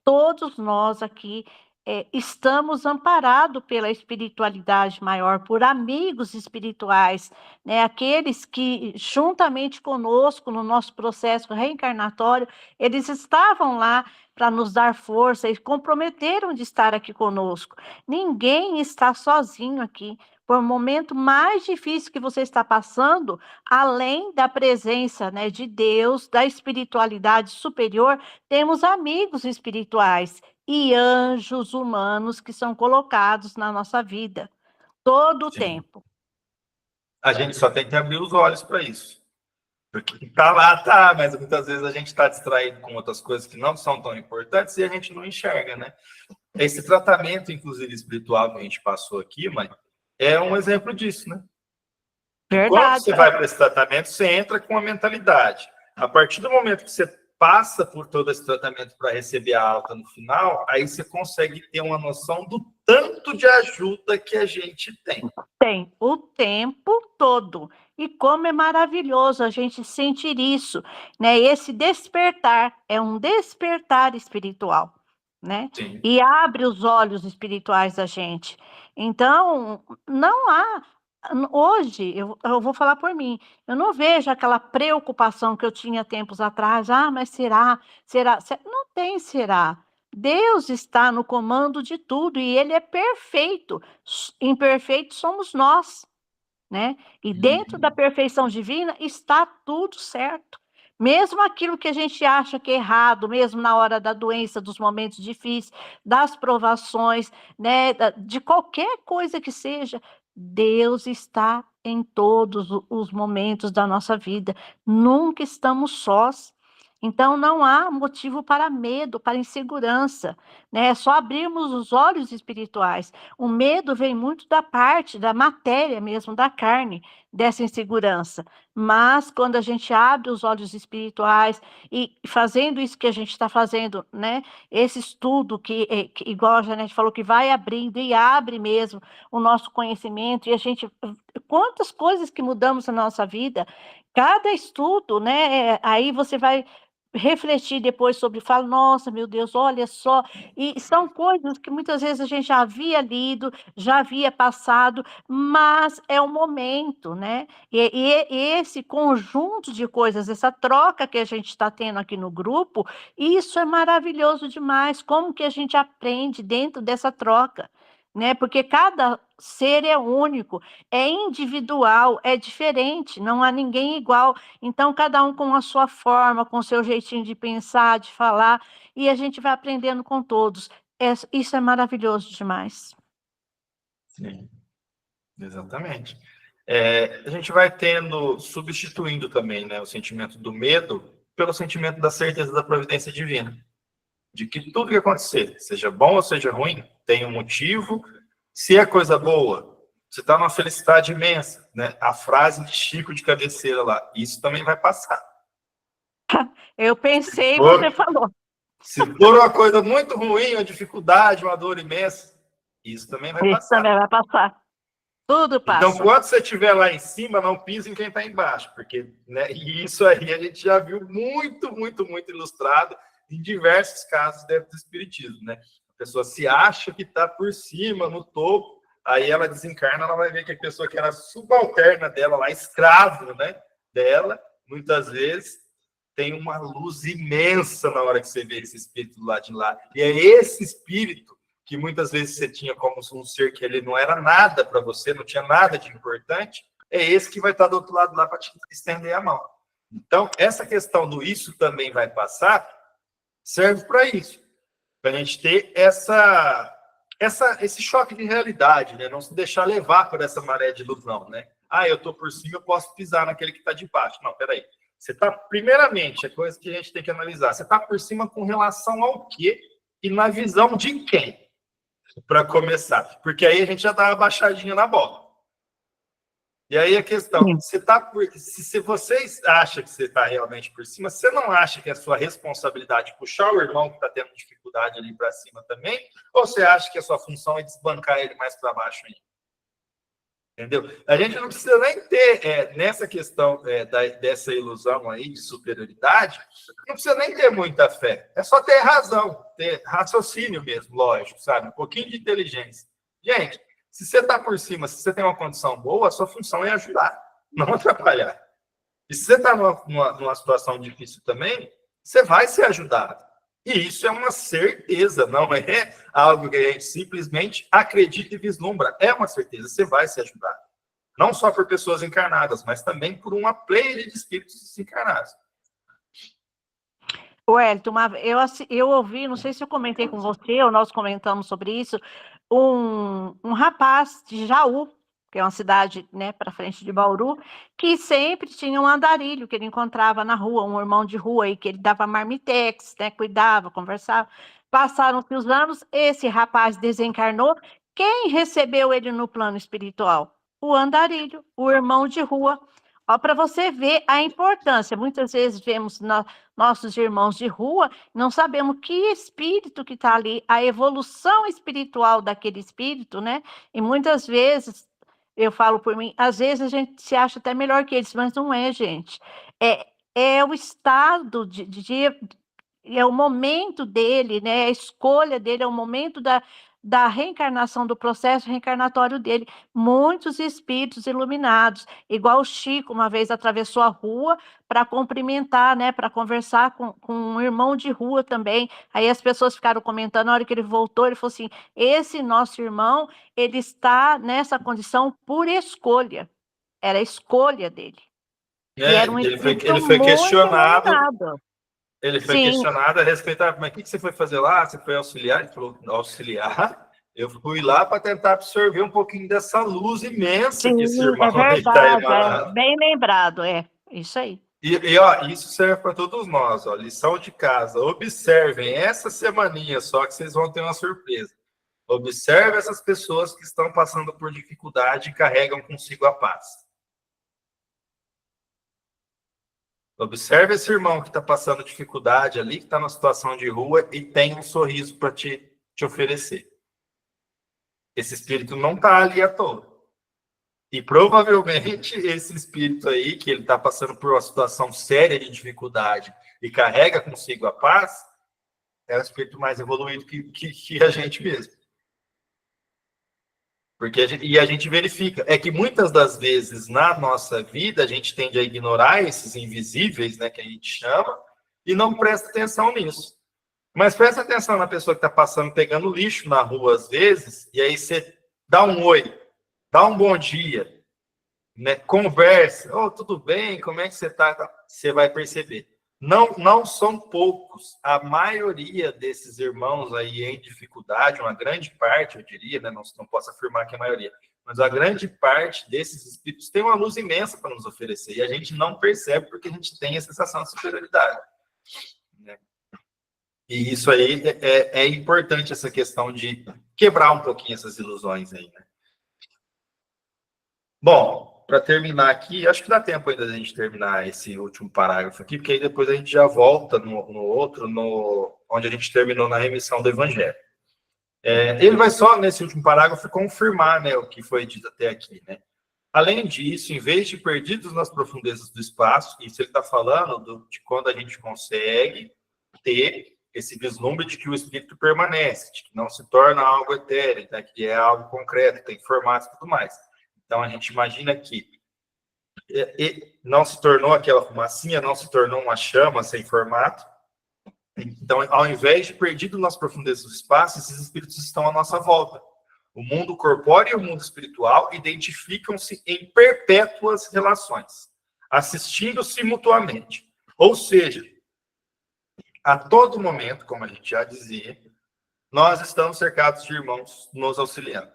todos nós aqui estamos amparados pela espiritualidade maior, por amigos espirituais, né? Aqueles que, juntamente conosco, no nosso processo reencarnatório, eles estavam lá para nos dar força e comprometeram de estar aqui conosco. Ninguém está sozinho aqui. Por um momento mais difícil que você está passando, além da presença, né, de Deus, da espiritualidade superior, temos amigos espirituais e anjos humanos que são colocados na nossa vida todo o tempo. A gente só tem que abrir os olhos para isso. Porque tá lá, tá, mas muitas vezes a gente está distraído com outras coisas que não são tão importantes e a gente não enxerga, né? Esse tratamento, inclusive, espiritual que a gente passou aqui, mãe, é um exemplo disso, né? Verdade. Quando você vai para esse tratamento, você entra com a mentalidade. A partir do momento que você passa por todo esse tratamento para receber a alta no final, aí você consegue ter uma noção do tanto de ajuda que a gente tem. Tem o tempo todo. E como é maravilhoso a gente sentir isso, né? Esse despertar é um despertar espiritual, né? Sim. E abre os olhos espirituais da gente. Então, não há. Hoje, eu vou falar por mim, eu não vejo aquela preocupação que eu tinha tempos atrás. Ah, mas será? Será? Não tem será. Deus está no comando de tudo e Ele é perfeito. Imperfeitos somos nós, né? E dentro da perfeição divina está tudo certo. Mesmo aquilo que a gente acha que é errado, mesmo na hora da doença, dos momentos difíceis, das provações, né? De qualquer coisa que seja, Deus está em todos os momentos da nossa vida. Nunca estamos sós. Então, não há motivo para medo, para insegurança, né? É só abrirmos os olhos espirituais. O medo vem muito da parte da matéria mesmo, da carne, dessa insegurança. Mas quando a gente abre os olhos espirituais e fazendo isso que a gente está fazendo, né? Esse estudo que, igual a Janete falou, que vai abrindo e abre mesmo o nosso conhecimento, e a gente, quantas coisas que mudamos na nossa vida, cada estudo, né? Aí você vai refletir depois sobre, fala, nossa, meu Deus, olha só, e são coisas que muitas vezes a gente já havia lido, já havia passado, mas é o momento, né? E esse conjunto de coisas, essa troca que a gente está tendo aqui no grupo, isso é maravilhoso demais. Como que a gente aprende dentro dessa troca, né? Porque cada ser é único, é individual, é diferente, não há ninguém igual. Então, cada um com a sua forma, com o seu jeitinho de pensar, de falar, e a gente vai aprendendo com todos. Isso é maravilhoso demais. Sim, exatamente. A gente vai substituindo também, né, o sentimento do medo pelo sentimento da certeza da providência divina. De que tudo que acontecer, seja bom ou seja ruim, tem um motivo. Se é coisa boa, você está numa felicidade imensa, né? A frase de Chico de cabeceira lá, isso também vai passar. Eu pensei, você falou. Se for uma coisa muito ruim, uma dificuldade, uma dor imensa, isso também vai passar. Isso também vai passar. Tudo passa. Então, quando você estiver lá em cima, não pise em quem está embaixo, porque, né, e isso aí a gente já viu muito, muito, muito ilustrado em diversos casos dentro do espiritismo, né? A pessoa se acha que está por cima, no topo, aí ela desencarna, ela vai ver que a pessoa que era subalterna dela, lá, escravo, né, dela, muitas vezes tem uma luz imensa na hora que você vê esse espírito do lado de lá. E é esse espírito que muitas vezes você tinha como um ser que ele não era nada para você, não tinha nada de importante, é esse que vai estar do outro lado lá para te estender a mão. Então, essa questão do isso também vai passar, serve para isso. Para a gente ter esse choque de realidade, né? Não se deixar levar por essa maré de ilusão, né? Ah, eu estou por cima, eu posso pisar naquele que está de baixo. Não, peraí. Você está, primeiramente, a coisa que a gente tem que analisar, você está por cima com relação ao quê e na visão de quem? Para começar. Porque aí a gente já dá uma baixadinha na bola. E aí a questão, se vocês acham que você está realmente por cima, você não acha que é sua responsabilidade puxar o irmão que está tendo dificuldade ali para cima também? Ou você acha que a sua função é desbancar ele mais para baixo ainda? Entendeu? A gente não precisa nem ter, nessa questão dessa ilusão aí de superioridade, não precisa nem ter muita fé. É só ter razão, ter raciocínio mesmo, lógico, sabe? Um pouquinho de inteligência. Gente, se você está por cima, se você tem uma condição boa, a sua função é ajudar, não atrapalhar. E se você está numa situação difícil também, você vai ser ajudado. E isso é uma certeza, não é algo que a gente simplesmente acredita e vislumbra. É uma certeza, você vai ser ajudado. Não só por pessoas encarnadas, mas também por uma pleia de espíritos desencarnados. Wellington, eu ouvi, não sei se eu comentei com você, ou nós comentamos sobre isso, um rapaz de Jaú, que é uma cidade, né, para frente de Bauru, que sempre tinha um andarilho que ele encontrava na rua, um irmão de rua, e que ele dava marmitex, né, cuidava, conversava. Passaram-se os anos, esse rapaz desencarnou. Quem recebeu ele no plano espiritual? O andarilho, o irmão de rua. Para você ver a importância. Muitas vezes vemos nossos irmãos de rua, não sabemos que espírito que está ali, a evolução espiritual daquele espírito, né? E muitas vezes, eu falo por mim, às vezes a gente se acha até melhor que eles, mas não é, gente. É o estado é o momento dele, né? A escolha dele, é o momento da reencarnação, do processo reencarnatório dele. Muitos espíritos iluminados, igual o Chico, uma vez atravessou a rua para cumprimentar, né? Para conversar com um irmão de rua também. Aí as pessoas ficaram comentando, na hora que ele voltou, ele falou assim: esse nosso irmão, ele está nessa condição por escolha. Era a escolha dele. E era um ele foi espírito questionado. iluminado. Ele foi Sim. questionado a respeito, mas o que você foi fazer lá? Você foi auxiliar? Ele falou, auxiliar? Eu fui lá para tentar absorver um pouquinho dessa luz imensa que esse irmão está emanando. Bem lembrado, isso aí. Ó, isso serve para todos nós, ó, lição de casa. Observem essa semaninha só que vocês vão ter uma surpresa. Observe essas pessoas que estão passando por dificuldade e carregam consigo a paz. Observe esse irmão que está passando dificuldade ali, que está numa situação de rua e tem um sorriso para te oferecer. Esse espírito não está ali à toa. E provavelmente esse espírito aí, que ele está passando por uma situação séria de dificuldade e carrega consigo a paz, é um espírito mais evoluído que a gente mesmo. Porque a gente verifica, é que muitas das vezes na nossa vida a gente tende a ignorar esses invisíveis, né, que a gente chama, e não presta atenção nisso. Mas presta atenção na pessoa que está passando, pegando lixo na rua às vezes, e aí você dá um oi, dá um bom dia, né, conversa, oh, tudo bem, como é que você está? Você vai perceber. Não são poucos, a maioria desses irmãos aí em dificuldade, uma grande parte, eu diria, né, não posso afirmar que é a maioria, mas a grande parte desses espíritos tem uma luz imensa para nos oferecer, e a gente não percebe porque a gente tem a sensação de superioridade, né? E isso aí é importante, essa questão de quebrar um pouquinho essas ilusões aí, né? Bom, para terminar aqui, acho que dá tempo ainda da gente terminar esse último parágrafo aqui, porque aí depois a gente já volta no outro, onde a gente terminou na remissão do Evangelho. Ele vai só, nesse último parágrafo, confirmar, né, o que foi dito até aqui, né? Além disso, em vez de perdidos nas profundezas do espaço, isso ele está falando de quando a gente consegue ter esse vislumbre de que o espírito permanece, de que não se torna algo etéreo, né, que é algo concreto, tem formato e tudo mais. Então, a gente imagina que não se tornou aquela fumacinha, não se tornou uma chama sem formato. Então, ao invés de perdido nas profundezas do espaço, esses espíritos estão à nossa volta. O mundo corpóreo e o mundo espiritual identificam-se em perpétuas relações, assistindo-se mutuamente. Ou seja, a todo momento, como a gente já dizia, nós estamos cercados de irmãos nos auxiliando.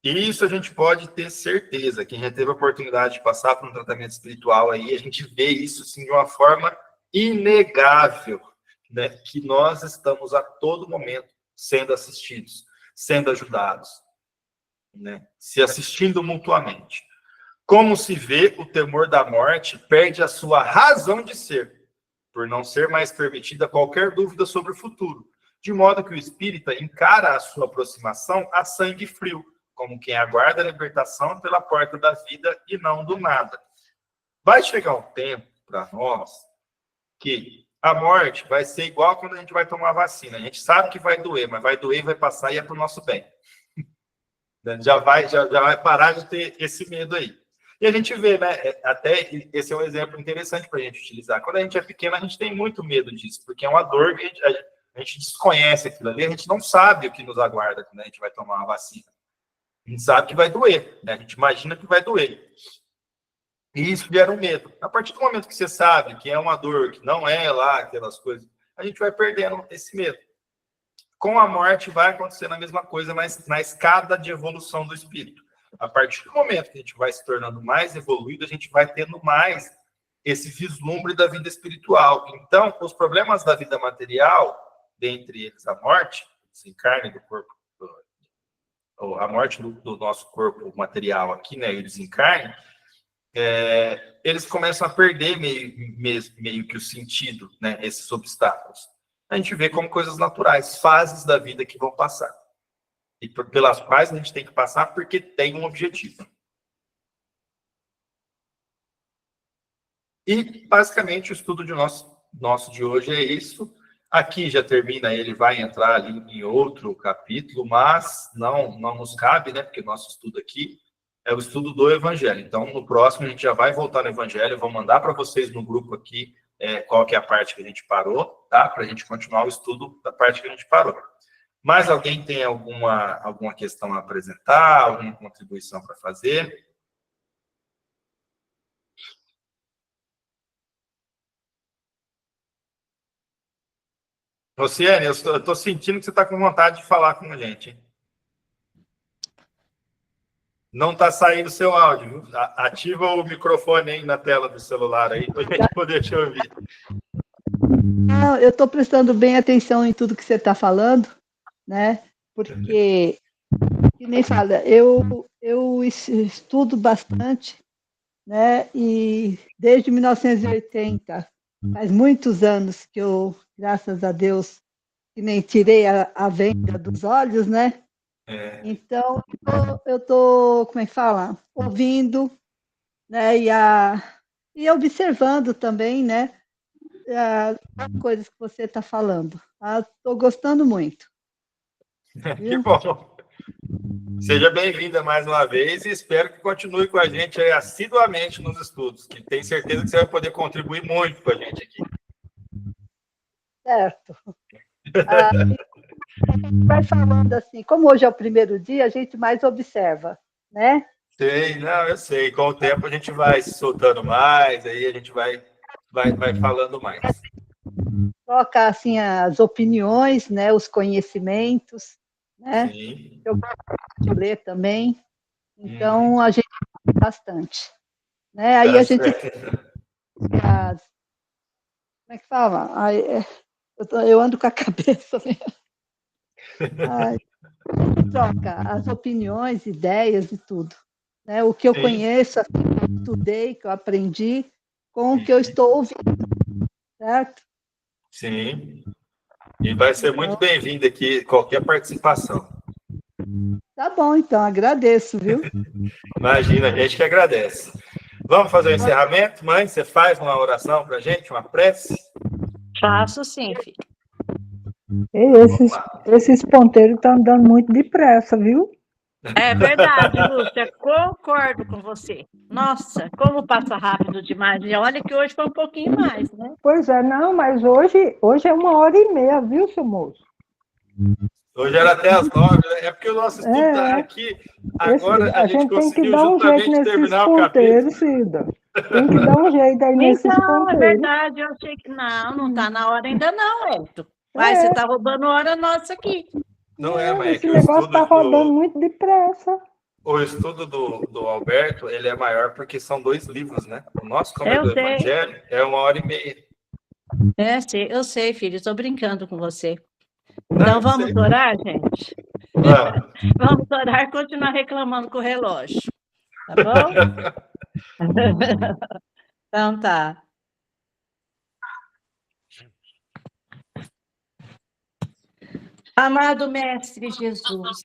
E isso a gente pode ter certeza. Quem já teve a oportunidade de passar por um tratamento espiritual aí, a gente vê isso assim, de uma forma inegável, né? Que nós estamos a todo momento sendo assistidos, sendo ajudados, né? Se assistindo mutuamente. Como se vê, o temor da morte perde a sua razão de ser, por não ser mais permitida qualquer dúvida sobre o futuro, de modo que o espírita encara a sua aproximação a sangue frio, como quem aguarda a libertação pela porta da vida e não do nada. Vai chegar um tempo para nós que a morte vai ser igual quando a gente vai tomar vacina. A gente sabe que vai doer, mas vai doer, vai passar e é para o nosso bem. Já vai parar de ter esse medo aí. E a gente vê, né? Até esse é um exemplo interessante para a gente utilizar. Quando a gente é pequeno, a gente tem muito medo disso, porque é uma dor que a gente desconhece aquilo ali, a gente não sabe o que nos aguarda quando a gente vai tomar uma vacina. A gente sabe que vai doer, né? A gente imagina que vai doer. E isso gera um medo. A partir do momento que você sabe que é uma dor, que não é lá aquelas coisas, a gente vai perdendo esse medo. Com a morte vai acontecer a mesma coisa, mas na escada de evolução do espírito. A partir do momento que a gente vai se tornando mais evoluído, a gente vai tendo mais esse vislumbre da vida espiritual. Então, os problemas da vida material, dentre eles a morte, o desencarne do corpo, a morte do nosso corpo material aqui, né, e o desencarne, eles começam a perder meio que o sentido, né, esses obstáculos. A gente vê como coisas naturais, fases da vida que vão passar. E pelas quais a gente tem que passar porque tem um objetivo. E, basicamente, o estudo nosso de hoje é isso. Aqui já termina, ele vai entrar ali em outro capítulo, mas não nos cabe, né? Porque o nosso estudo aqui é o estudo do Evangelho. Então, no próximo, a gente já vai voltar no Evangelho. Eu vou mandar para vocês no grupo aqui qual que é a parte que a gente parou, tá? Para a gente continuar o estudo da parte que a gente parou. Mais alguém tem alguma questão a apresentar, alguma contribuição para fazer? Rociane, eu estou sentindo que você está com vontade de falar com a gente, hein? Não está saindo seu áudio, viu? Ativa o microfone aí na tela do celular aí, para a gente poder te ouvir. Não, eu estou prestando bem atenção em tudo que você está falando, né? Porque, que nem fala, eu estudo bastante né? E desde 1980, faz muitos anos que eu, graças a Deus, que nem tirei a venda dos olhos, né? É, Então, eu tô, como é que fala? Ouvindo, né? E observando também, né? As coisas que você está falando. Estou gostando muito, que viu? bom. Seja bem-vinda mais uma vez e espero que continue com a gente aí assiduamente nos estudos, que tenho certeza que você vai poder contribuir muito com a gente aqui. Certo. Ah, vai falando assim, como hoje é o primeiro dia, a gente mais observa, né? Sei, não, eu sei. Com o tempo a gente vai se soltando mais, aí a gente vai falando mais. Troca assim as opiniões, né? Os conhecimentos, né? Sim. Eu gosto de ler também, Uhum. então a gente bastante, né? Aí Tá a gente certo. as, como é que fala? Eu ando com a cabeça, né? Ai, troca as opiniões, ideias e tudo, né? O que eu Sim. conheço, assim, que eu estudei, que eu aprendi, com o que eu estou ouvindo, certo? Sim. E vai ser muito Então, bem-vindo aqui qualquer participação. tá bom, então, agradeço, viu? Imagina, a gente que agradece. Vamos fazer o encerramento, mãe? Você faz uma oração para a gente, uma prece? Faço sim, filho. E Vamos esses, lá. esses ponteiros estão andando muito depressa, viu? É verdade, Lúcia, concordo com você. Nossa, como passa rápido demais. E olha que hoje foi um pouquinho mais, né? Pois é, não, mas hoje é 1h30, viu, seu moço? Hoje era até as 9, né? É porque o nosso estudo está É, aqui. Agora a a gente gente tem que conseguiu dar um jeito justamente nesses terminar o capítulo. ponteiros, Cida. Tem que dar um jeito aí nesses Então, é ponteiros. verdade, eu achei que. Não, não está na hora ainda, não, Elton. Vai, você É, está roubando hora nossa aqui. Não é, mas é esse que o negócio estudo está rodando muito depressa. do Alberto, ele é maior porque são 2 livros, né? O nosso, como é Eu do sei, Evangelho, é 1h30. eu sei, filho, estou brincando com você. Não, Então eu vamos sei. orar, gente? Vamos. Vamos orar e continuar reclamando com o relógio, tá bom? Então tá. Amado Mestre Jesus,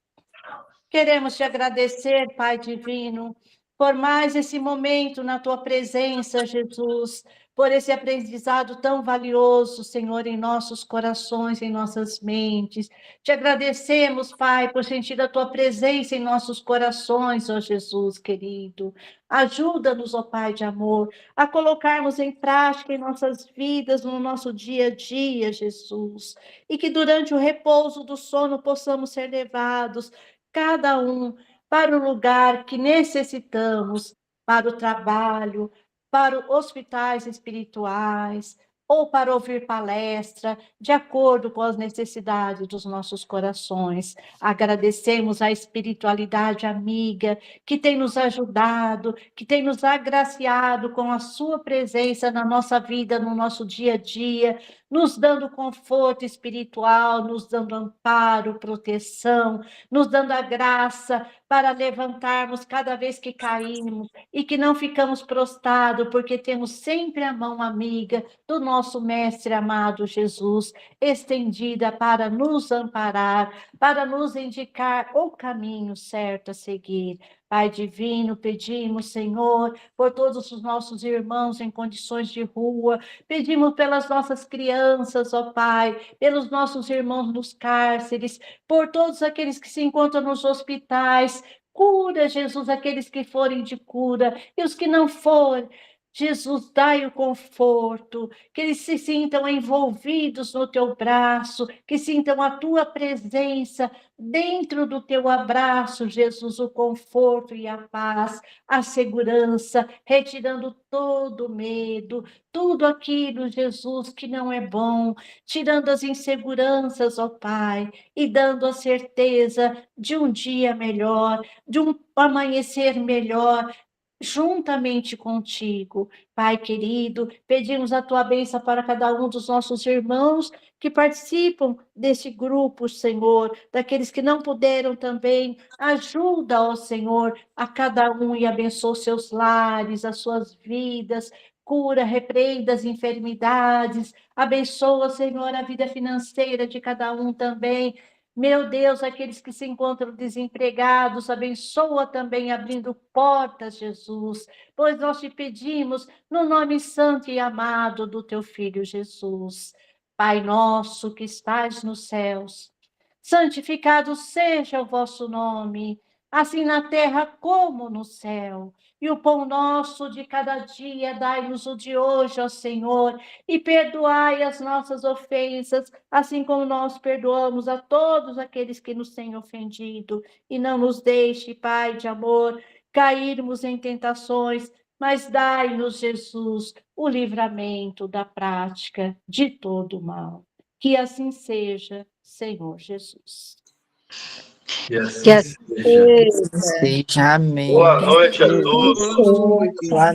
queremos te agradecer, Pai Divino, por mais esse momento na tua presença, Jesus, por esse aprendizado tão valioso, Senhor, em nossos corações, em nossas mentes. Te agradecemos, Pai, por sentir a tua presença em nossos corações, ó Jesus querido. Ajuda-nos, ó Pai de amor, a colocarmos em prática em nossas vidas, no nosso dia a dia, Jesus, e que durante o repouso do sono possamos ser levados cada um para o lugar que necessitamos, para o trabalho, para hospitais espirituais, ou para ouvir palestra, de acordo com as necessidades dos nossos corações. Agradecemos a espiritualidade amiga que tem nos ajudado, que tem nos agraciado com a sua presença na nossa vida, no nosso dia a dia, nos dando conforto espiritual, nos dando amparo, proteção, nos dando a graça para levantarmos cada vez que caímos e que não ficamos prostrados, porque temos sempre a mão amiga do nosso Mestre amado Jesus, estendida para nos amparar, para nos indicar o caminho certo a seguir. Pai divino, pedimos, Senhor, por todos os nossos irmãos em condições de rua, pedimos pelas nossas crianças, ó Pai, pelos nossos irmãos nos cárceres, por todos aqueles que se encontram nos hospitais. Cura, Jesus, aqueles que forem de cura e os que não forem. Jesus, dai o conforto, que eles se sintam envolvidos no teu braço, que sintam a tua presença dentro do teu abraço, Jesus, o conforto e a paz, a segurança, retirando todo o medo, tudo aquilo, Jesus, que não é bom, tirando as inseguranças, ó Pai, e dando a certeza de um dia melhor, de um amanhecer melhor, juntamente contigo. Pai querido, pedimos a tua bênção para cada um dos nossos irmãos que participam desse grupo, Senhor, daqueles que não puderam também. Ajuda, ó Senhor, a cada um e abençoa os seus lares, as suas vidas, cura, repreenda as enfermidades, abençoa, Senhor, a vida financeira de cada um também. Meu Deus, aqueles que se encontram desempregados, abençoa também abrindo portas, Jesus, pois nós te pedimos no nome santo e amado do teu Filho Jesus. Pai nosso que estás nos céus, santificado seja o vosso nome, assim na terra como no céu. E o pão nosso de cada dia, dai-nos o de hoje, ó Senhor, e perdoai as nossas ofensas, assim como nós perdoamos a todos aqueles que nos têm ofendido. E não nos deixe, Pai de amor, cairmos em tentações, mas dai-nos, Jesus, o livramento da prática de todo o mal. Que assim seja, Senhor Jesus. E assim Que assim seja. seja. Seja amém. Boa noite a todos. Boa